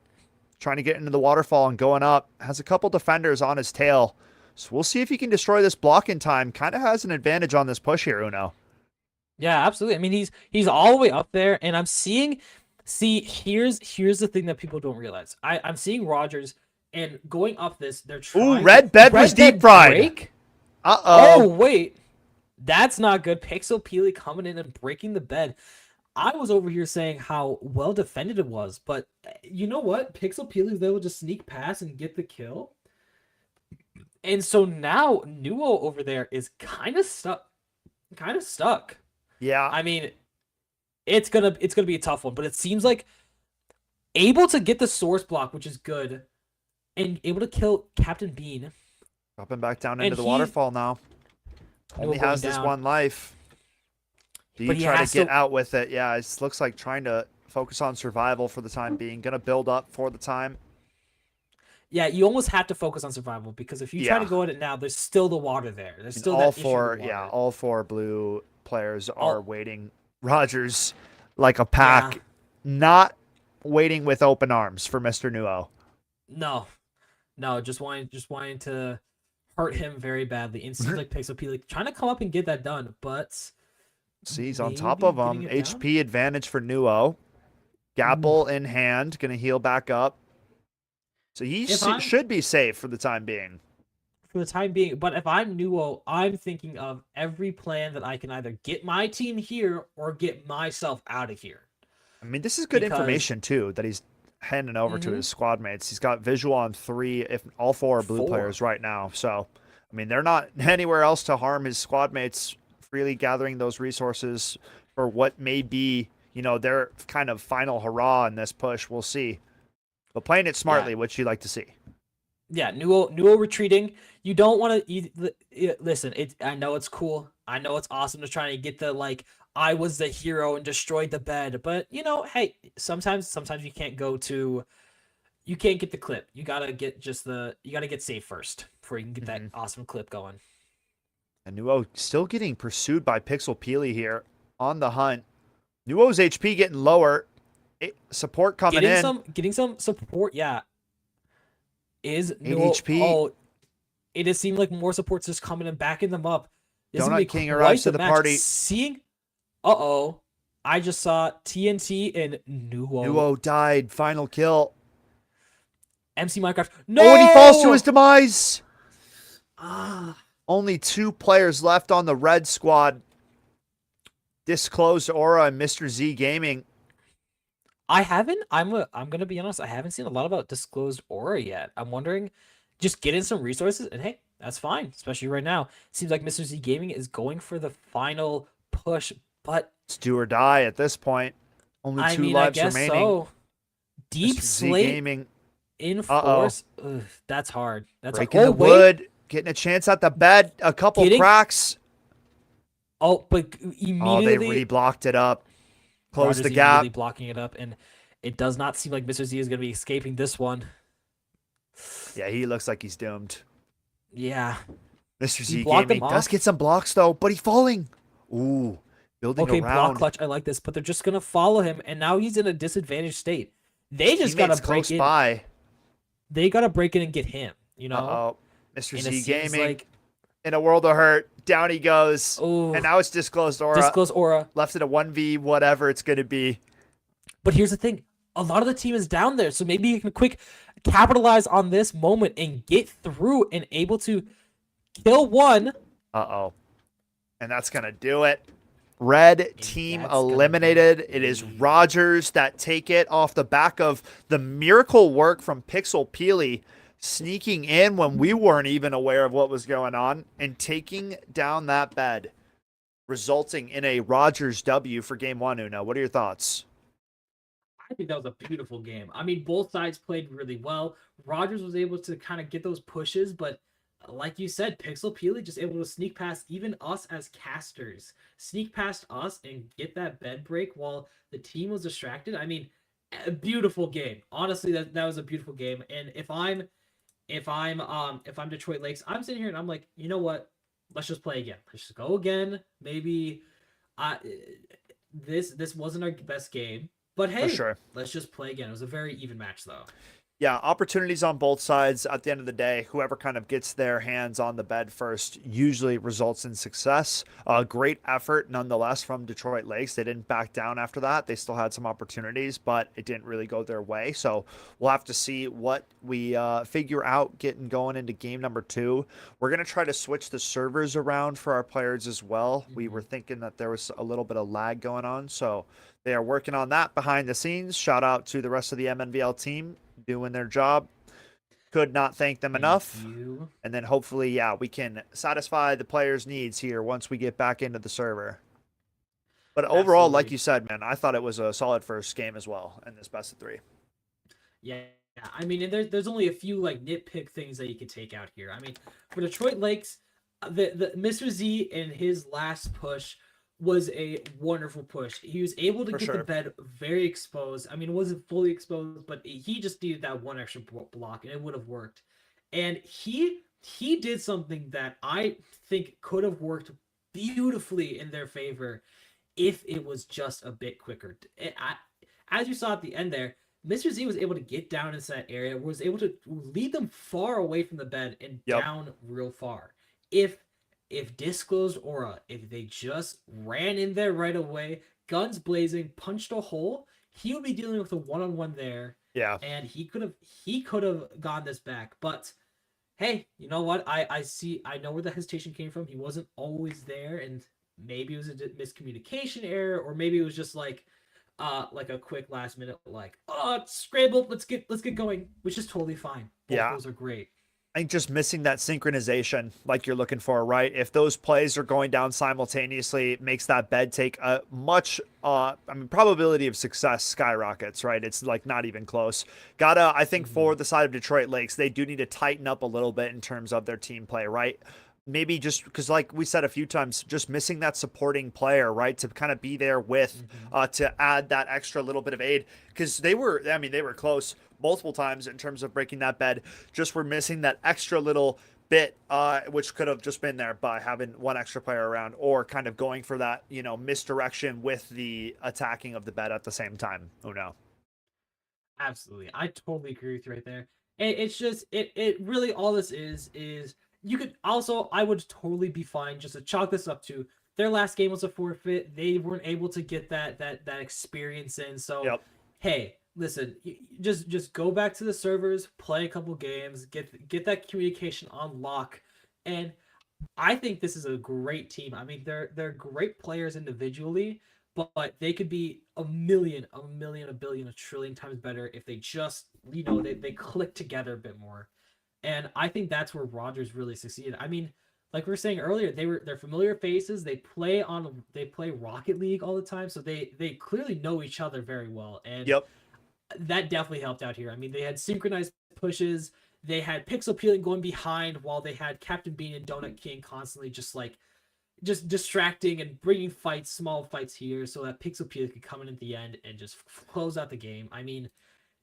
trying to get into the waterfall and going up. Has a couple defenders on his tail. So we'll see if he can destroy this block in time. Kind of has an advantage on this push here, Uno. Yeah, absolutely. I mean, he's all the way up there, and I'm seeing. See, here's the thing that people don't realize. I'm seeing Rogers. And going up this, they're trying. Ooh, red bed was deep fried. Oh, wait. That's not good. Pixel Peely coming in and breaking the bed. I was over here saying how well defended it was, but you know what? Pixel Peely was able to just sneak past and get the kill. And so now Nuo over there is kind of stuck. Yeah. I mean, it's gonna be a tough one, but it seems like able to get the source block, which is good. And able to kill Captain Bean. Dropping back down into the waterfall now. Only has this one life. Do you try to get out with it? Yeah, it looks like trying to focus on survival for the time being. Going to build up for the time. Yeah, you almost have to focus on survival because if you try to go at it now, there's still the water there. There's still all four. Yeah, all four blue players are waiting. Rogers, like a pack, not waiting with open arms for Mr. Nuo. No, just wanting to hurt him very badly. And seems like Pixel Peely trying to come up and get that done, but see, he's on top of him. HP advantage for Nuo. Gapple in hand, gonna heal back up. So he should be safe for the time being. But if I'm Nuo, I'm thinking of every plan that I can either get my team here or get myself out of here. I mean, this is good information too that he's handing over to his squad mates. He's got visual on 3, if all 4 are blue players right now. So, I mean, they're not anywhere else to harm his squad mates, freely gathering those resources for what may be, their kind of final hurrah in this push. We'll see. But playing it smartly, which you like to see. Yeah, Nuo retreating. You don't want to listen. I know it's cool. I know it's awesome to try and get the I was the hero and destroyed the bed, but hey, sometimes you can't get the clip. You gotta get safe first before you can get that awesome clip going. And Nuo still getting pursued by Pixel Peely here on the hunt. Nuo's HP getting lower. Support coming in. Getting some support. Yeah. Is 8 Nuo, HP. Oh, it has seemed like more support's just coming and backing them up. Donut King arrives to the party. Seeing. I just saw TNT and Nuo. Nuo died. Final kill. MC Minecraft. No! Oh, and he falls to his demise. Ah. Only 2 players left on the red squad. Disclosed Aura and Mr. Z Gaming. I'm gonna be honest, I haven't seen a lot about Disclosed Aura yet. I'm wondering, just get in some resources, and hey, that's fine, especially right now. Seems like Mr. Z Gaming is going for the final push, but it's do or die at this point. Only 2 lives remaining. So. Deep Mr. Z Slate Gaming. in force. Ugh, that's hard. That's breaking the wood, getting a chance at the bed. A couple cracks. Oh, but immediately. Oh, they re-blocked it up. Close the gap. Immediately blocking it up, and it does not seem like Mr. Z is going to be escaping this one. Yeah, he looks like he's doomed. Yeah. Mr. Z Gaming does get some blocks, though, but he's falling. Ooh, building around. Block clutch. I like this, but they're just going to follow him, and now he's in a disadvantaged state. They just got to break in. By. They got to break in and get him, you know? Uh-oh. Mr. Z Gaming in a world of hurt. Down he goes. Ooh. And now it's Disclosed Aura. Disclosed Aura. Left it a 1v, whatever it's going to be. But here's the thing. A lot of the team is down there, so maybe you can quick capitalize on this moment and get through and able to kill one. Uh-oh. And that's going to do it. Red team eliminated. It is Rogers that take it off the back of the miracle work from Pixel Peely, sneaking in when we weren't even aware of what was going on and taking down that bed, resulting in a Rogers W for game 1, Uno. What are your thoughts? I think that was a beautiful game. I mean, both sides played really well. Rogers was able to kind of get those pushes, but like you said, Pixel Peely just able to sneak past even us as casters, sneak past us and get that bed break while the team was distracted. I mean, a beautiful game. Honestly, that was a beautiful game. And if I'm Detroit Lakes, I'm sitting here and I'm like, you know what? Let's just play again. Let's just go again. Maybe this wasn't our best game, but hey, let's just play again. It was a very even match though. Yeah, opportunities on both sides. At the end of the day, whoever kind of gets their hands on the bed first usually results in success. Great effort nonetheless from Detroit Lakes. They didn't back down after that. They still had some opportunities, but it didn't really go their way. So we'll have to see what we figure out getting going into game number 2. We're going to try to switch the servers around for our players as well. We were thinking that there was a little bit of lag going on, so they are working on that behind the scenes. Shout out to the rest of the MNVL team doing their job. Could not thank them enough. And then hopefully, yeah, we can satisfy the players' needs here once we get back into the server. But overall, like you said, man, I thought it was a solid first game as well in this best of 3. Yeah, I mean, and there's only a few like nitpick things that you could take out here. I mean, for Detroit Lakes, the Mr. Z in his last push was a wonderful push. He was able to get the bed very exposed. I mean, it wasn't fully exposed, but he just needed that one extra block, and it would have worked. And he did something that I think could have worked beautifully in their favor if it was just a bit quicker. As you saw at the end there, Mr. Z was able to get down into that area, was able to lead them far away from the bed and down real far. If Disclosed Aura, if they just ran in there right away, guns blazing, punched a hole, he would be dealing with a one-on-one there. Yeah. And he could have gone this back. But hey, you know what? I know where the hesitation came from. He wasn't always there, and maybe it was a miscommunication error, or maybe it was just like a quick last minute, like, oh, scramble, let's get going, which is totally fine. Both those are great. I think just missing that synchronization like you're looking for, right? If those plays are going down simultaneously, it makes that bed take a much, probability of success skyrockets, right? It's like not even close. I think for the side of Detroit Lakes, they do need to tighten up a little bit in terms of their team play, right? Maybe just because, like we said a few times, just missing that supporting player, right, to kind of be there with, to add that extra little bit of aid, because they were close multiple times in terms of breaking that bed. Just were missing that extra little bit, which could have just been there by having one extra player around, or kind of going for that, misdirection with the attacking of the bed at the same time. Oh no. Absolutely, I totally agree with you right there. It's just it really all this is. You could also, I would totally be fine just to chalk this up to their last game was a forfeit. They weren't able to get that experience in. So, hey, listen, just go back to the servers, play a couple games, get that communication on lock, and I think this is a great team. I mean, they're great players individually, but they could be a million, a billion, a trillion times better if they just, they click together a bit more. And I think that's where Rogers really succeeded. I mean, like we were saying earlier, they're familiar faces. They play Rocket League all the time, so they clearly know each other very well. And that definitely helped out here. I mean, they had synchronized pushes. They had pixel peeling going behind while they had Captain Bean and Donut King constantly just distracting and bringing fights, small fights here, so that pixel peeling could come in at the end and just close out the game. I mean,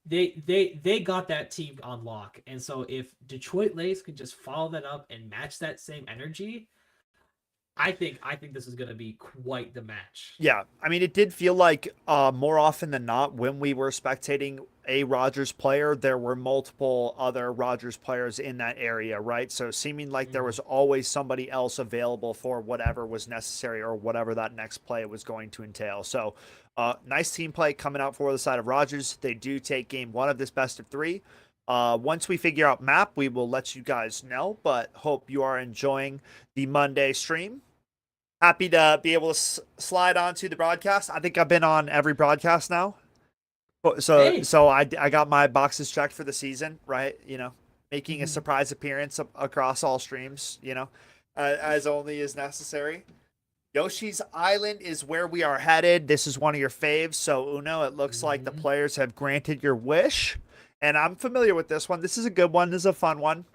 they got that team on lock. And so if Detroit Lakes could just follow that up and match that same energy, I think this is going to be quite the match. Yeah, I mean, it did feel like more often than not when we were spectating a Rogers player, there were multiple other Rogers players in that area, right? So seeming like there was always somebody else available for whatever was necessary or whatever that next play was going to entail. So nice team play coming out for the side of Rogers. They do take game 1 of this best of 3. Once we figure out map, we will let you guys know, but hope you are enjoying the Monday stream. Happy to be able to slide onto the broadcast. I think I've been on every broadcast now. So I got my boxes checked for the season, right? Making a surprise appearance across all streams, as only is necessary. Yoshi's Island is where we are headed. This is one of your faves. So Uno, it looks like the players have granted your wish. And I'm familiar with this one. This is a good one. This is a fun one.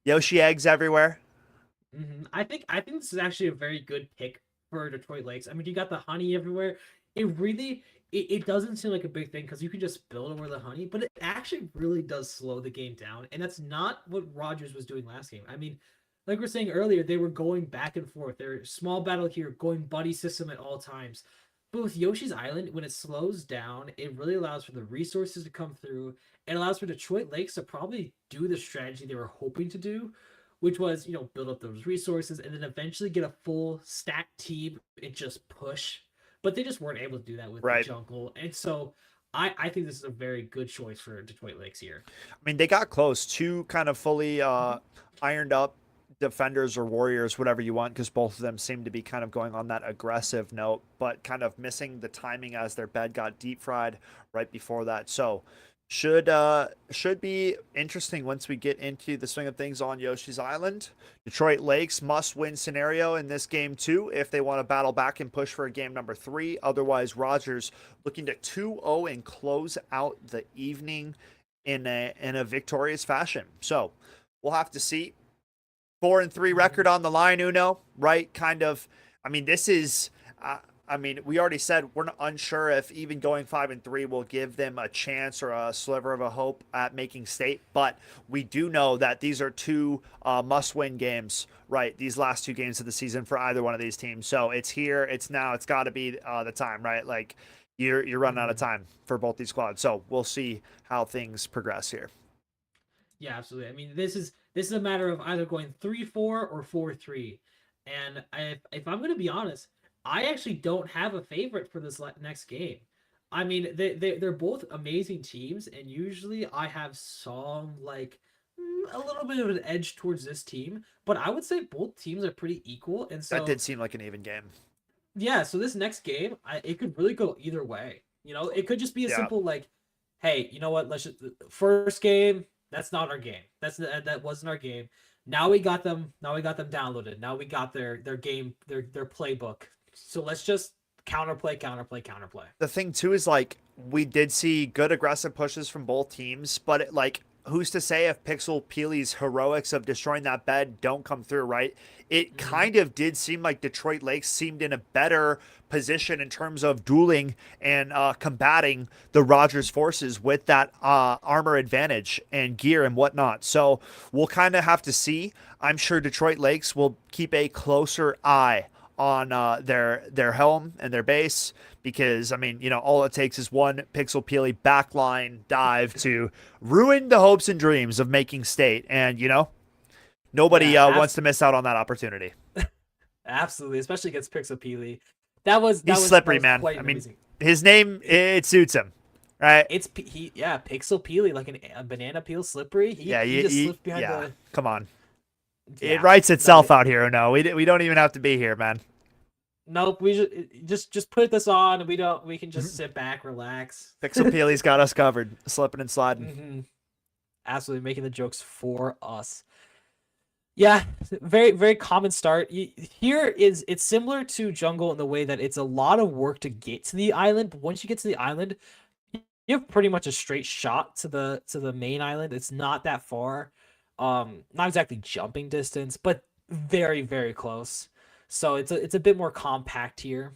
Yoshi eggs everywhere. I think this is actually a very good pick for Detroit Lakes. I mean, you got the honey everywhere. It doesn't seem like a big thing because you can just build over the honey, but it actually really does slow the game down. And that's not what Rogers was doing last game. I mean, like we were saying earlier, they were going back and forth. They're small battle here, going buddy system at all times. But with Yoshi's Island, when it slows down, it really allows for the resources to come through. It allows for Detroit Lakes to probably do the strategy they were hoping to do, which was, build up those resources and then eventually get a full stacked team and just push. But they just weren't able to do that with the jungle. And so I think this is a very good choice for Detroit Lakes here. I mean, they got close. 2 kind of fully ironed up defenders or warriors, whatever you want, because both of them seem to be kind of going on that aggressive note, but kind of missing the timing as their bed got deep fried right before that. So should be interesting once we get into the swing of things on Yoshi's Island. Detroit Lakes must win scenario in this game too if they want to battle back and push for a game number 3. Otherwise, Rogers looking to 2-0 and close out the evening in a victorious fashion. So we'll have to see. 4-3 record on the line, Uno, right? Kind of. I mean, this is. We already said we're not unsure if even going 5-3 will give them a chance or a sliver of a hope at making state, but we do know that these are 2 must-win games, right? These last 2 games of the season for either one of these teams. So it's here, it's now, it's got to be the time, right? Like you're running out of time for both these squads. So we'll see how things progress here. Yeah, absolutely. I mean, this is a matter of either going 3-4 or 4-3, and if I'm going to be honest, I actually don't have a favorite for this next game. I mean, they're both amazing teams, and usually I have some a little bit of an edge towards this team, but I would say both teams are pretty equal. And so that did seem like an even game. Yeah, so this next game, it could really go either way. It could just be a simple hey, you know what? Let's just first game. That's not our game. That wasn't our game. Now we got them. Now we got them downloaded. Now we got their game, their playbook. So let's just counterplay. The thing too is we did see good aggressive pushes from both teams, but who's to say if Pixel Peely's heroics of destroying that bed don't come through, right? It kind of did seem like Detroit Lakes seemed in a better position in terms of dueling and combating the Rogers forces with that armor advantage and gear and whatnot. So we'll kind of have to see. I'm sure Detroit Lakes will keep a closer eye on their helm and their base, because all it takes is one Pixel Peely backline dive to ruin the hopes and dreams of making state, and nobody wants to miss out on that opportunity. Absolutely, especially against Pixel Peely. He's slippery, man. His name, it suits him. right? Pixel Peely, like a banana peel slippery. He just slipped behind the. Come on. Yeah, it writes itself out here. No, we don't even have to be here, man. Nope, we just put this on. We can just sit back, relax. Pixel Peely's got us covered, slipping and sliding. Mm-hmm. Absolutely making the jokes for us. Yeah, very very common start. It's similar to Jungle in the way that it's a lot of work to get to the island, but once you get to the island, you have pretty much a straight shot to the main island. It's not that far. Not exactly jumping distance, but very very close. So it's a bit more compact here.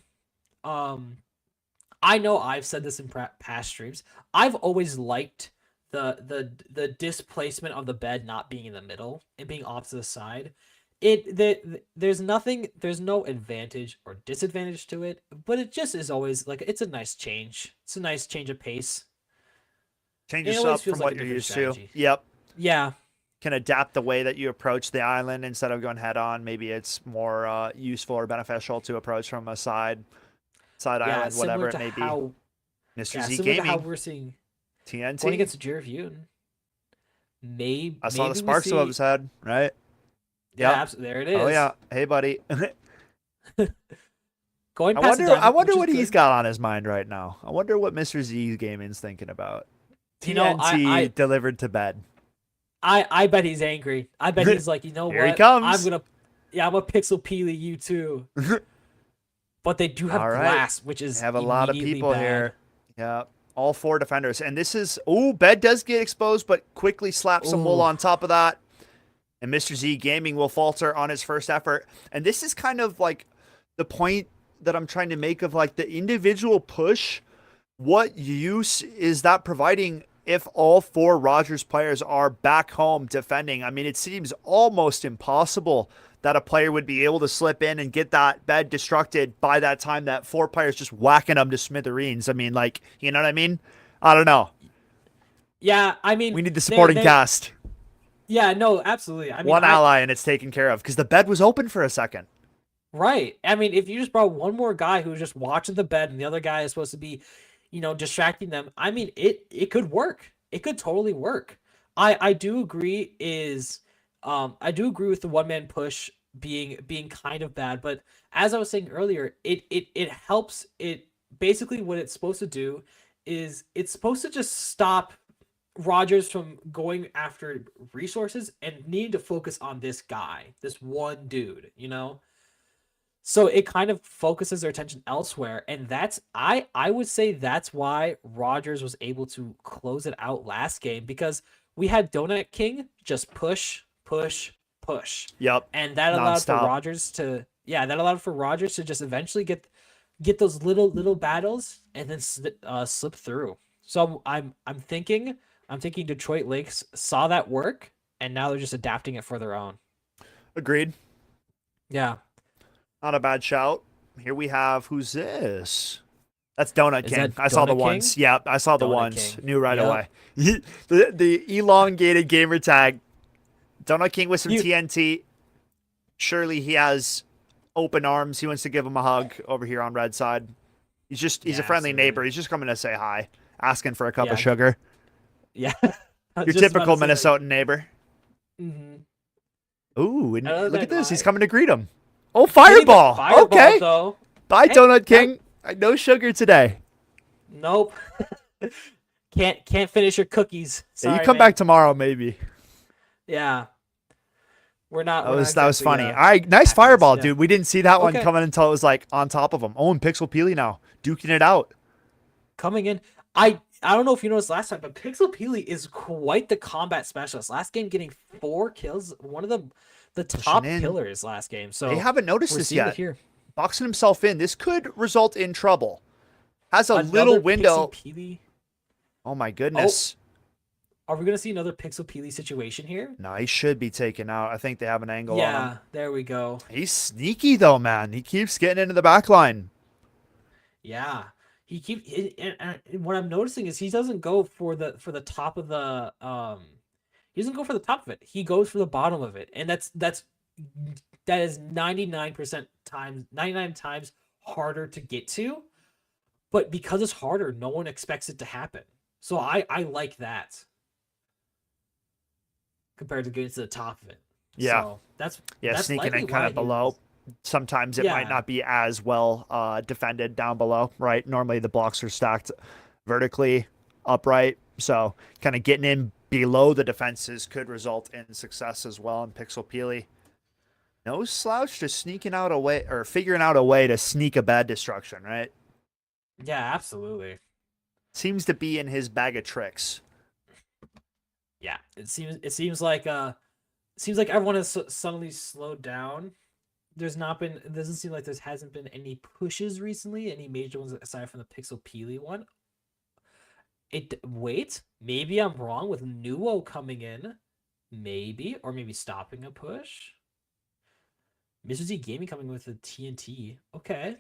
I know I've said this in past streams. I've always liked the displacement of the bed not being in the middle and being off to the side. There's no advantage or disadvantage to it, but it just is always like it's a nice change. It's a nice change of pace. Changes up from what you're used to. Yep. Yeah. Can adapt the way that you approach the island instead of going head on. Maybe it's more useful or beneficial to approach from a side island, whatever it may be. Mr. Z Gaming. How we're seeing TNT going against Jared Vune. Maybe I saw the sparks above his head, right? Yeah, there it is. Oh yeah. Hey, buddy. Going. I wonder what he's got on his mind right now. I wonder what Mr. Z Gaming's thinking about. TNT I delivered to bed. I bet he's angry. I bet he's like, you know Here what? he comes. I'm gonna Pixel Peely you too. But they do have glass, which is have a lot of people bad. here. Yeah, all 4 defenders, and this is bed does get exposed, but quickly slaps some wool on top of that, and Mr. Z Gaming will falter on his first effort. And this is kind of like the point that I'm trying to make of like the individual push. What use is that providing? If all 4 Rogers players are back home defending? I mean, it seems almost impossible that a player would be able to slip in and get that bed destructed by that time that 4 players just whacking them to smithereens. I mean, like, you know what I mean? I don't know. Yeah, I mean, we need the supporting cast. Yeah, no, absolutely. I mean, one ally and it's taken care of because the bed was open for a second. Right. I mean, if you just brought one more guy who's just watching the bed and the other guy is supposed to be, distracting them. I mean, it could work. It could totally work. I do agree I do agree with the one-man push being kind of bad, but as I was saying earlier, it helps. It basically what it's supposed to do is it's supposed to just stop Rogers from going after resources and needing to focus on this guy, this one dude, So it kind of focuses their attention elsewhere, and that's I would say that's why Rogers was able to close it out last game, because we had Donut King just push. Yep. And that allowed for Rogers to just eventually get those little battles and then slip through. So I'm thinking Detroit Lakes saw that work, and now they're just adapting it for their own. Agreed. Yeah. Not a bad shout. Here we have, who's this? That's Donut King. I saw the ones. King? Yeah, I saw the Donut ones. King. Knew right away. the elongated gamer tag. Donut King with some TNT. Surely he has open arms. He wants to give him a hug over here on red side. He's a friendly neighbor. He's just coming to say hi, asking for a cup of sugar. Yeah. Your typical Minnesotan neighbor. Mm-hmm. Ooh, and look at this. He's coming to greet him. Oh, Fireball. Okay. Though. Bye, Donut King. No sugar today. Nope. Can't finish your cookies. Sorry, you come back tomorrow, maybe. Yeah. We're not. That was funny. All right, nice Fireball, dude. We didn't see that one coming until it was like on top of him. Oh, and Pixel Peely now duking it out. Coming in. I don't know if you noticed last time, but Pixel Peely is quite the combat specialist. Last game getting 4 kills. One of the top killers last game. So they haven't noticed this yet. Here. Boxing himself in. This could result in trouble. Has a little window. Oh my goodness. Are we going to see another Pixel Peely situation here? No, he should be taken out. I think they have an angle on him. Yeah, there we go. He's sneaky though, man. He keeps getting into the back line. Yeah. And what I'm noticing is he doesn't go for the top of the he doesn't go for the top of it. He goes for the bottom of it. And that is 99 times harder to get to. but because it's harder, no one expects it to happen. So I like that compared to getting to the top of it. Yeah. So that's sneaking likely in kind why of below. Sometimes it might not be as well defended down below, right? Normally the blocks are stacked vertically upright, so kind of getting in below the defenses could result in success as well. And Pixel Peely, no slouch, just sneaking out a way or figuring out a way to sneak a bed destruction, right? Yeah, absolutely. Seems to be in his bag of tricks. Yeah, it seems like everyone has suddenly slowed down. It doesn't seem like there hasn't been any pushes recently, any major ones aside from the Pixel Peely one. Wait, maybe I'm wrong with Nuo coming in, maybe stopping a push. Mr. Z Gaming coming with a TNT. Okay.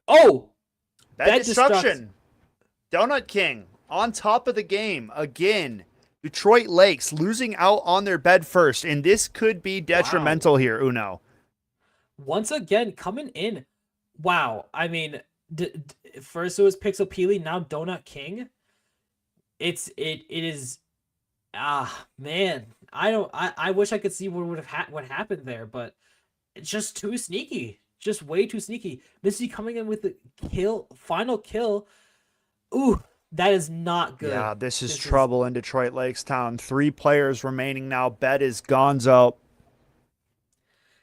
Oh, bed destruction. Donut King on top of the game again. Detroit Lakes losing out on their bed first, and this could be detrimental here, Uno. Once again, coming in. Wow. I mean, first it was Pixel Peely, now Donut King. It is. Man. I wish I could see what happened there, but it's just too sneaky. Just way too sneaky. Missy coming in with the final kill. Ooh. That is not good. Yeah, this is trouble in Detroit Lakes Town. 3 players remaining now. Bet is gonzo.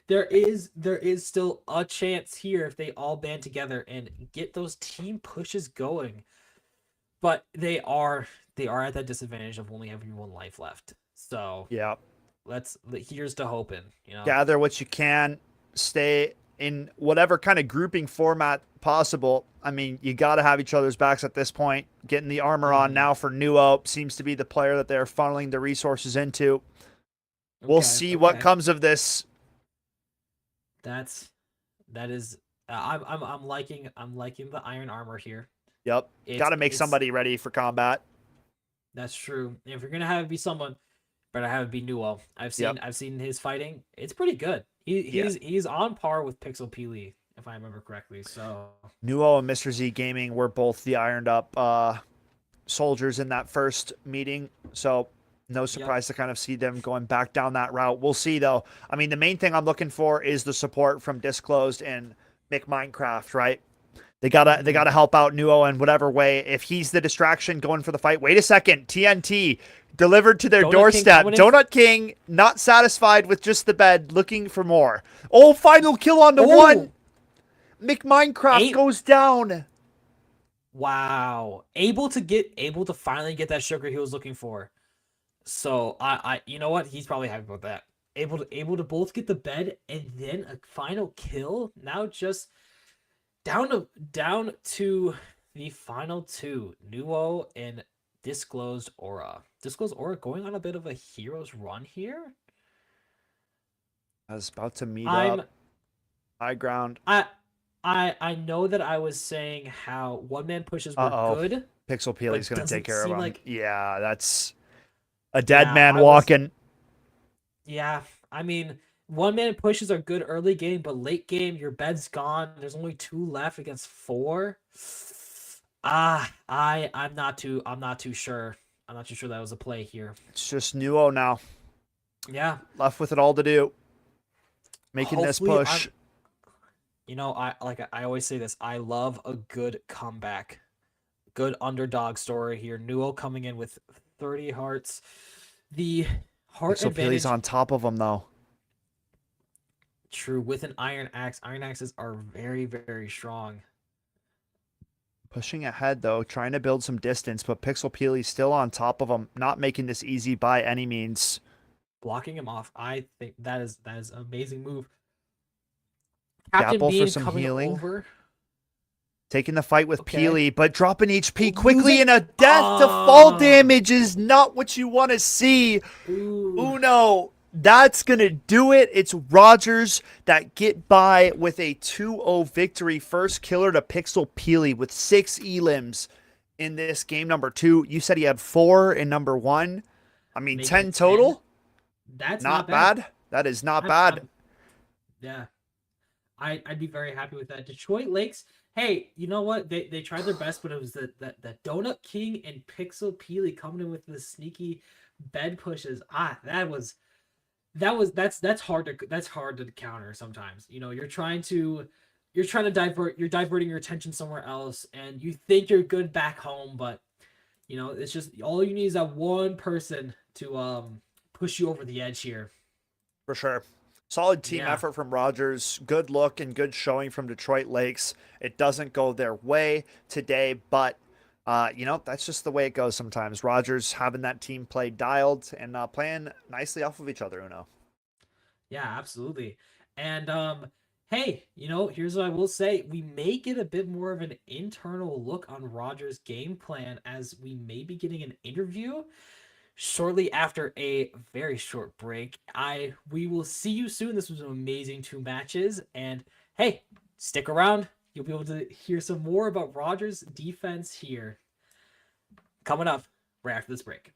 There is still a chance here if they all band together and get those team pushes going. But they are at that disadvantage of only having 1 life left. So yeah, here's to hoping. Gather what you can. Stay in whatever kind of grouping format possible. I mean, you got to have each other's backs at this point. Getting the armor on now for Nuo seems to be the player that they're funneling the resources into. We'll see what comes of this. That is. I'm liking the iron armor here. Yep, got to make somebody ready for combat. That's true. If you're gonna have it be someone, better have it be Nuo. I've seen his fighting. It's pretty good. He's on par with Pixel Peely, if I remember correctly. So Nuo and Mr. Z Gaming were both the ironed up soldiers in that first meeting. So no surprise to kind of see them going back down that route. We'll see though. I mean, the main thing I'm looking for is the support from Disclosed and McMinecraft, right? They gotta help out Nuo in whatever way. If he's the distraction going for the fight, wait a second, TNT delivered to their doorstep. Donut King not satisfied with just the bed, looking for more. Oh, final kill on the 1. McMinecraft goes down. Wow, able to finally get that sugar he was looking for. So I you know what? He's probably happy about that. Able to both get the bed and then a final kill. Now just down to the final 2, Nuo and Disclosed Aura. Disclosed Aura going on a bit of a hero's run here. I was about to meet up. High ground. I know that I was saying how one-man pushes were good. Pixel Peely's going to take care of him. Yeah, that's a dead man walking. Yeah, I mean, one-man pushes are good early game, but late game, your bed's gone. There's only 2 left against 4. I'm not too sure. I'm not too sure that was a play here. It's just Nuo now. Yeah. Left with it all to do. Making this push. I always say this. I love a good comeback. Good underdog story here. Nuo coming in with 30 hearts. The heart advantage. Peely's on top of him though. True, with an iron axe. Iron axes are very, very strong. Pushing ahead though, trying to build some distance, but Pixel Peely's still on top of him, not making this easy by any means. Blocking him off. I think that is an amazing move. Dapple for some healing. Over. Taking the fight with Peely, but dropping HP quickly in a death to fall damage is not what you want to see. Uno, that's going to do it. It's Rogers that get by with a 2-0 victory. First killer to Pixel Peely with 6 elims in this game number 2. You said he had 4 in number 1. I mean, 10 total? That's not bad. That is not bad. Yeah. I'd be very happy with that. Detroit Lakes, hey, you know what? They tried their best, but it was the Donut King and Pixel Peely coming in with the sneaky bed pushes. That's hard to counter sometimes. You know, you're trying to diverting your attention somewhere else, and you think you're good back home, but you know, it's just all you need is that one person to push you over the edge here. For sure. Solid team effort from Rogers. Good look and good showing from Detroit Lakes. It doesn't go their way today, but you know, that's just the way it goes sometimes. Rogers having that team play dialed and playing nicely off of each other, Uno. Yeah, absolutely. And hey, you know, here's what I will say. We may get a bit more of an internal look on Rogers' game plan, as we may be getting an interview shortly after a very short break. We will see you soon. This was an amazing 2 matches. And hey, stick around. You'll be able to hear some more about Rogers' defense here. Coming up right after this break.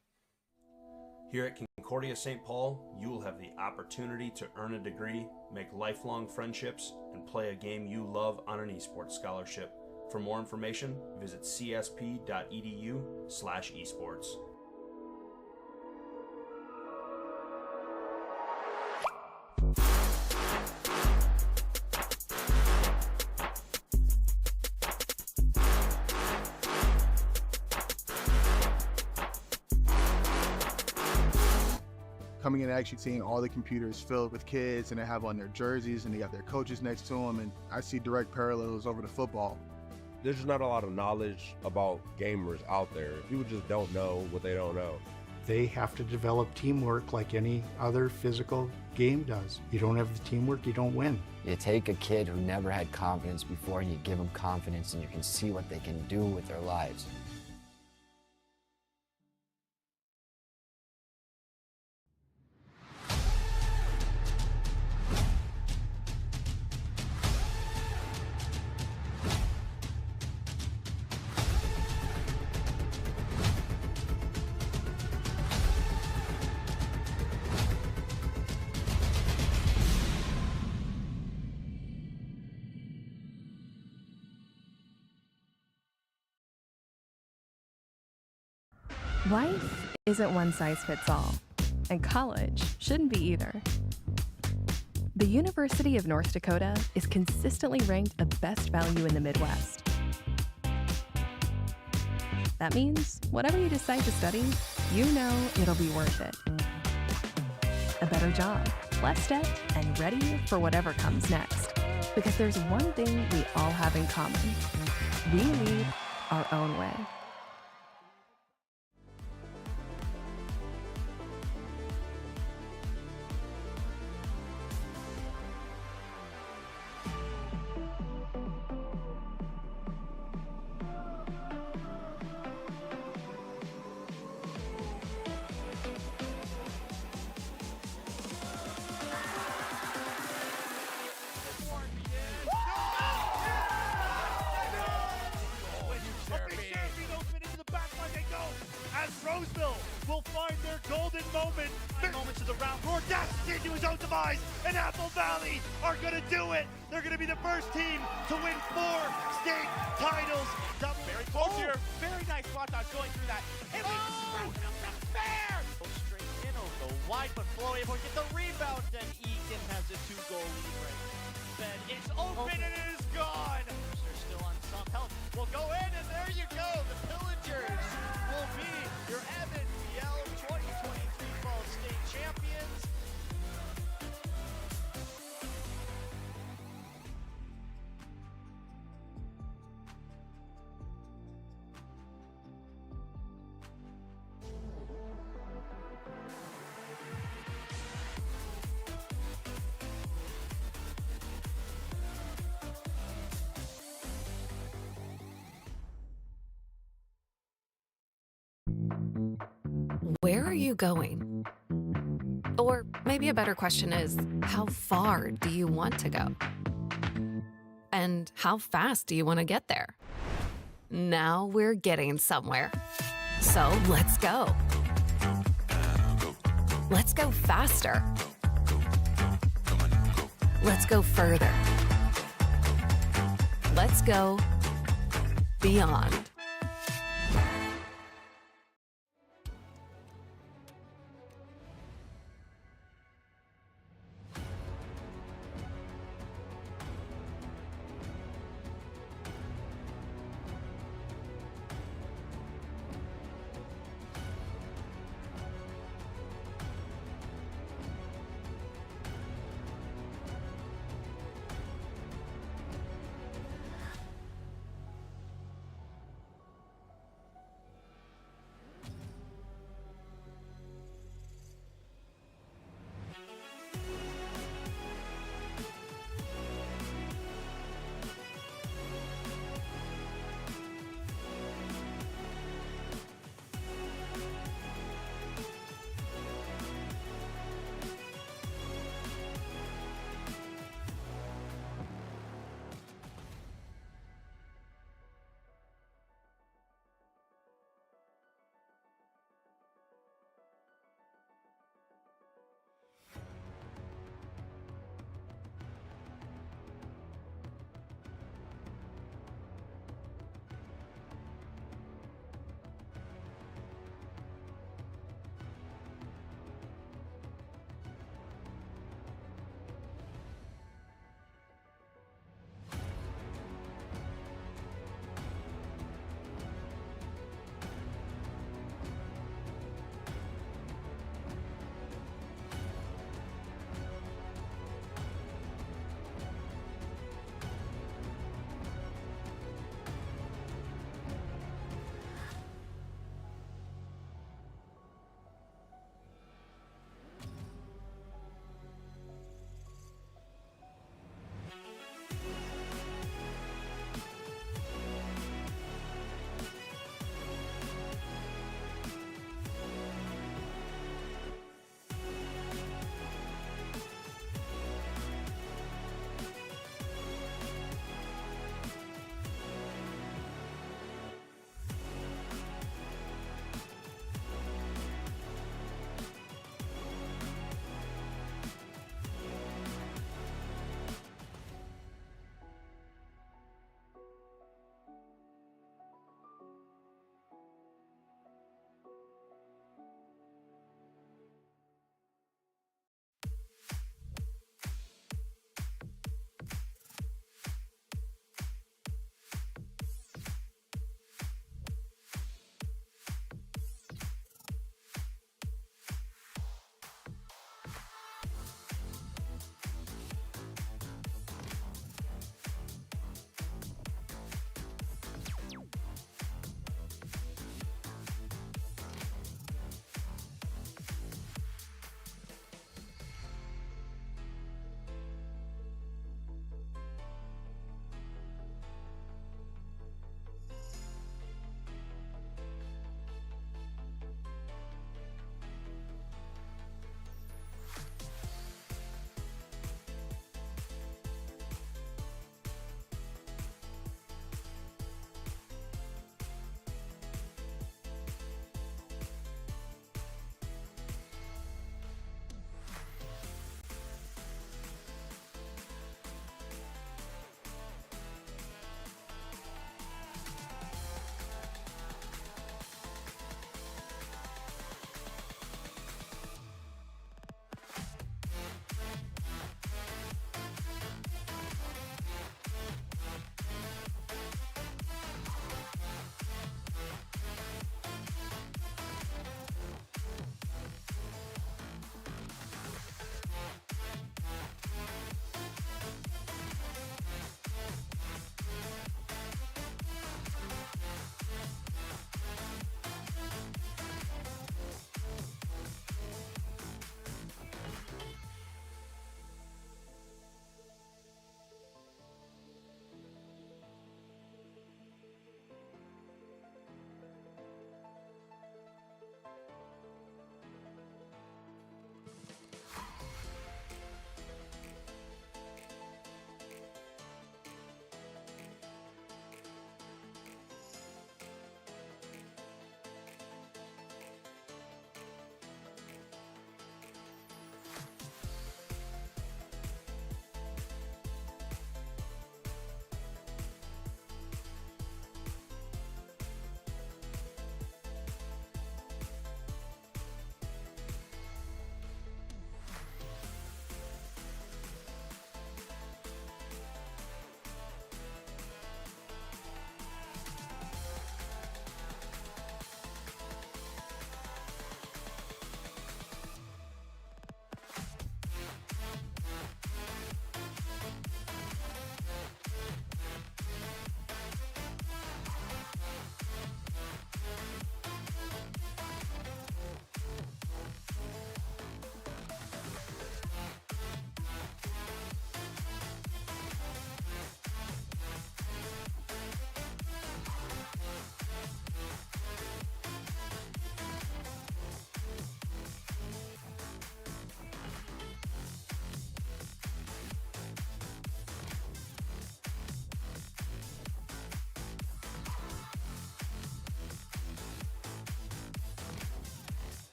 Here at Concordia St. Paul, you will have the opportunity to earn a degree, make lifelong friendships, and play a game you love on an esports scholarship. For more information, visit csp.edu/esports. Coming in and actually seeing all the computers filled with kids, and they have on their jerseys and they got their coaches next to them, and I see direct parallels over to football. There's just not a lot of knowledge about gamers out there. People just don't know what they don't know. They have to develop teamwork like any other physical game does. You don't have the teamwork, you don't win. You take a kid who never had confidence before and you give them confidence, and you can see what they can do with their lives. Life isn't one size fits all, and college shouldn't be either. The University of North Dakota is consistently ranked a best value in the Midwest. That means whatever you decide to study, you know it'll be worth it. A better job, less debt, and ready for whatever comes next. Because there's one thing we all have in common. We lead our own way. Roseville will find their golden moment. 9 moments of the round. Rordasti into his own demise, and Apple Valley are going to do it. They're going to be the first team to win 4 state titles. Very close here. Very nice spot dodge going through that. And we fair. Straight in over the wide, but Flo able to get the rebound, and Egan has a 2-goal lead right. Then it's open and it is gone. They're still on some health. We'll go in, and there you go. The Pillagers will be your MNVL 2023 Fall State champions. Where are you going? Or maybe a better question is, how far do you want to go? And how fast do you want to get there? Now we're getting somewhere. So let's go. Let's go faster. Let's go further. Let's go beyond.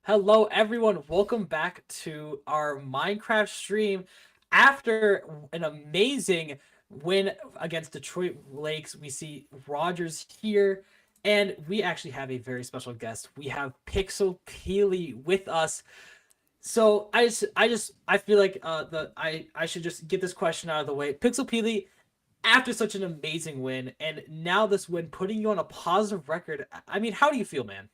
Hello, everyone. Welcome back to our Minecraft stream. After an amazing win against Detroit Lakes, we see Rogers here, and we actually have a very special guest. We have Pixel Peely with us. So I feel like I should just get this question out of the way. Pixel Peely, after such an amazing win, and now this win putting you on a positive record. I mean, how do you feel, man?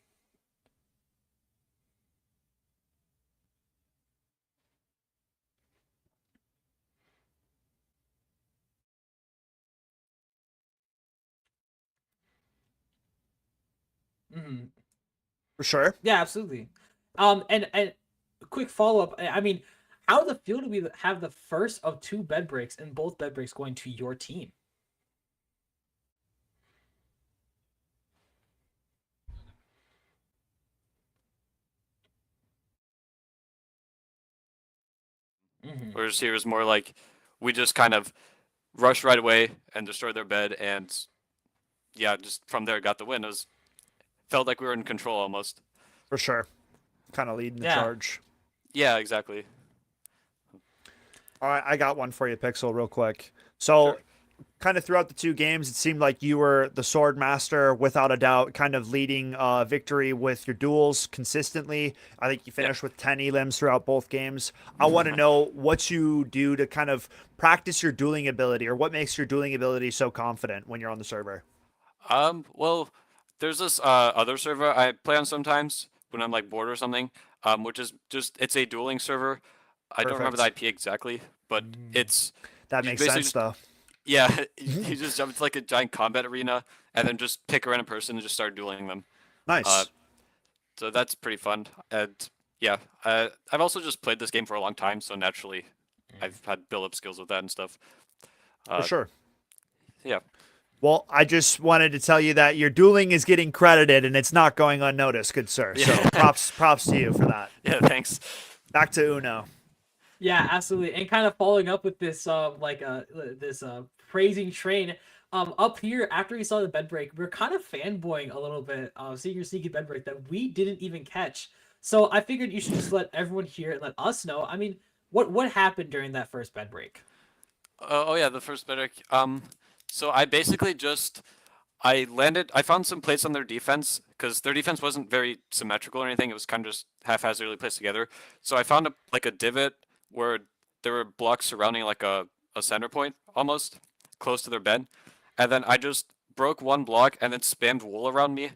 Mm-hmm. For sure. Yeah, absolutely. And quick follow up. I mean, how does it feel to be have the first of 2 bed breaks and both bed breaks going to your team? Mm-hmm. Whereas here is more like we just kind of rushed right away and destroyed their bed, and yeah, just from there got the win. It felt like we were in control almost. For sure. Kind of leading the Yeah. charge. Yeah, exactly. All right, I got one for you, Pixel, real quick. So, kind of throughout the 2 games, it seemed like you were the sword master, without a doubt, kind of leading victory with your duels consistently. I think you finished with 10 elims throughout both games. I want to know what you do to kind of practice your dueling ability, or what makes your dueling ability so confident when you're on the server. Well, there's this other server I play on sometimes when I'm like bored or something, which is just it's a dueling server. I don't remember the IP exactly, but it's That you makes basically sense, though. Yeah, you just jump into like a giant combat arena and then just pick a random person and just start dueling them. Nice. So that's pretty fun. And yeah, I've also just played this game for a long time, so naturally I've had build up skills with that and stuff. For sure. Yeah. Well, I just wanted to tell you that your dueling is getting credited and it's not going unnoticed, good sir. So props to you for that. Yeah, thanks. Back to Uno. Yeah, absolutely. And kind of following up with this praising train. Up here, after we saw the bed break, we're kind of fanboying a little bit, seeing your sneaky bed break that we didn't even catch. So I figured you should just let everyone here and let us know. I mean, what happened during that first bed break? Oh yeah, the first bed break. So I basically I found some plates on their defense because their defense wasn't very symmetrical or anything. It was kind of just haphazardly placed together. So I found a divot where there were blocks surrounding like a center point almost close to their bed. And then I just broke one block and then spammed wool around me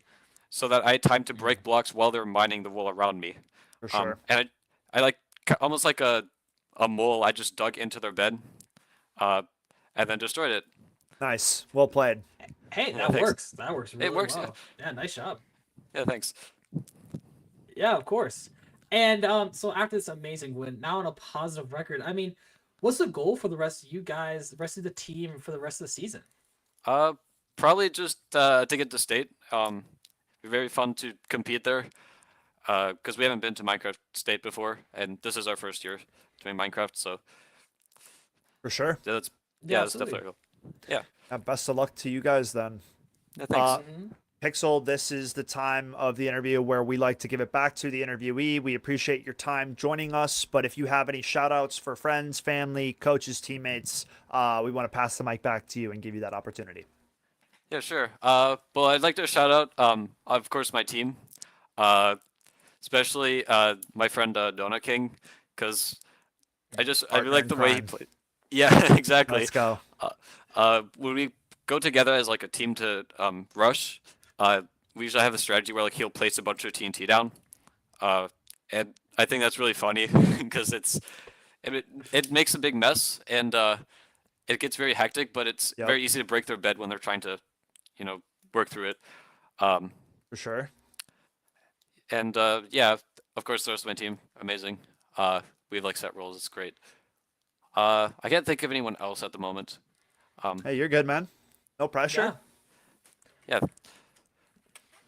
so that I had time to break blocks while they're mining the wool around me. For sure. And I like almost like a mole, I just dug into their bed and then destroyed it. Nice. Well played. Hey, that works. That works really It works. well. Yeah, nice job. Yeah, thanks. Yeah, of course. And so after this amazing win, now on a positive record, I mean, what's the goal for the rest of you guys, the rest of the team for the rest of the season? Probably just to get to state. Be very fun to compete there. Because we haven't been to Minecraft State before, and this is our first year doing Minecraft, so For sure. yeah, that's absolutely. definitely cool. Yeah. Best of luck to you guys then. Yeah, thanks. Pixel, this is the time of the interview where we like to give it back to the interviewee. We appreciate your time joining us, but if you have any shout outs for friends, family, coaches, teammates, we want to pass the mic back to you and give you that opportunity. Yeah, sure. Well, I'd like to shout out, of course, my team, especially my friend Donut King, because I really like the way he played. Yeah, exactly. Let's go. When we go together as like a team to rush, we usually have a strategy where like he'll place a bunch of TNT down, and I think that's really funny because it makes a big mess and it gets very hectic, but it's very easy to break their bed when they're trying to, work through it. For sure. And yeah, of course, the rest of my team, amazing. We have like set roles. It's great. I can't think of anyone else at the moment. Hey, you're good, man. No pressure. Yeah.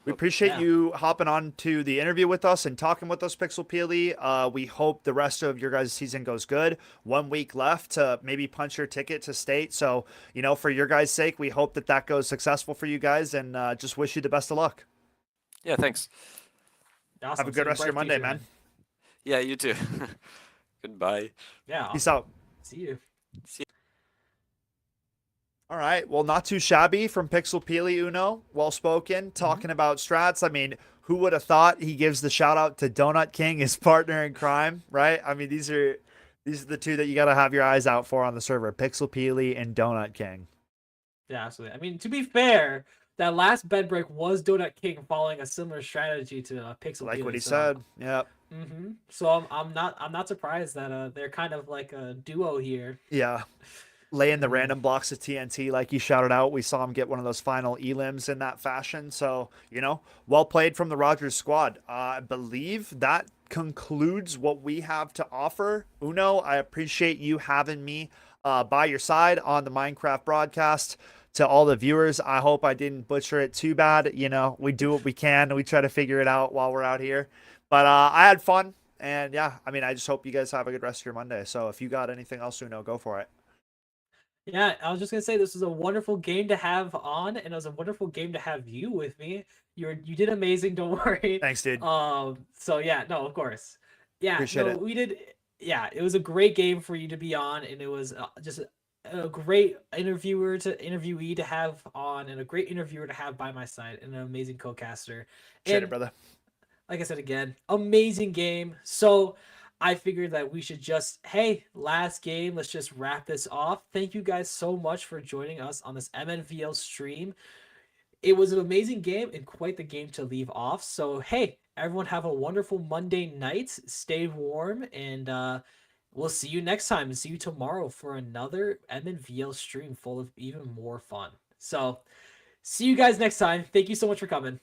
We appreciate you hopping on to the interview with us and talking with us, Pixel Peely. We hope the rest of your guys' season goes good. 1 week left to maybe punch your ticket to state. So, for your guys' sake, we hope that goes successful for you guys and just wish you the best of luck. Yeah, thanks. Awesome. Have a good rest of your Monday, man. Yeah, you too. Goodbye. Yeah. Peace out. See you. All right. Well, not too shabby from Pixel Peely Uno. Well spoken. Talking about strats. I mean, who would have thought he gives the shout out to Donut King, his partner in crime, right? I mean, these are the two that you got to have your eyes out for on the server: Pixel Peely and Donut King. Yeah, absolutely. I mean, to be fair, that last bed break was Donut King following a similar strategy to Pixel. Like Peely, what he said. Yep. So I'm not surprised that they're kind of like a duo here. Yeah. Laying the random blocks of TNT like he shouted out. We saw him get one of those final elims in that fashion. So, well played from the Rogers squad. I believe that concludes what we have to offer. Uno, I appreciate you having me by your side on the Minecraft broadcast. To all the viewers, I hope I didn't butcher it too bad. We do what we can. We try to figure it out while we're out here. But I had fun. And yeah, I mean, I just hope you guys have a good rest of your Monday. So if you got anything else, Uno, go for it. Yeah, I was just gonna say this was a wonderful game to have on, and it was a wonderful game to have you with me. You did amazing. Don't worry. Thanks, dude. So yeah, no, of course. Yeah, Appreciate it. We did. Yeah, it was a great game for you to be on, and it was just a great interviewee to have on, and a great interviewer to have by my side, and an amazing co-caster. Appreciate it, brother. Like I said again, amazing game. So I figured that we should just, hey, last game, let's just wrap this off. Thank you guys so much for joining us on this MNVL stream. It was an amazing game and quite the game to leave off. So, hey, everyone have a wonderful Monday night. Stay warm, and we'll see you next time and see you tomorrow for another MNVL stream full of even more fun. So, see you guys next time. Thank you so much for coming.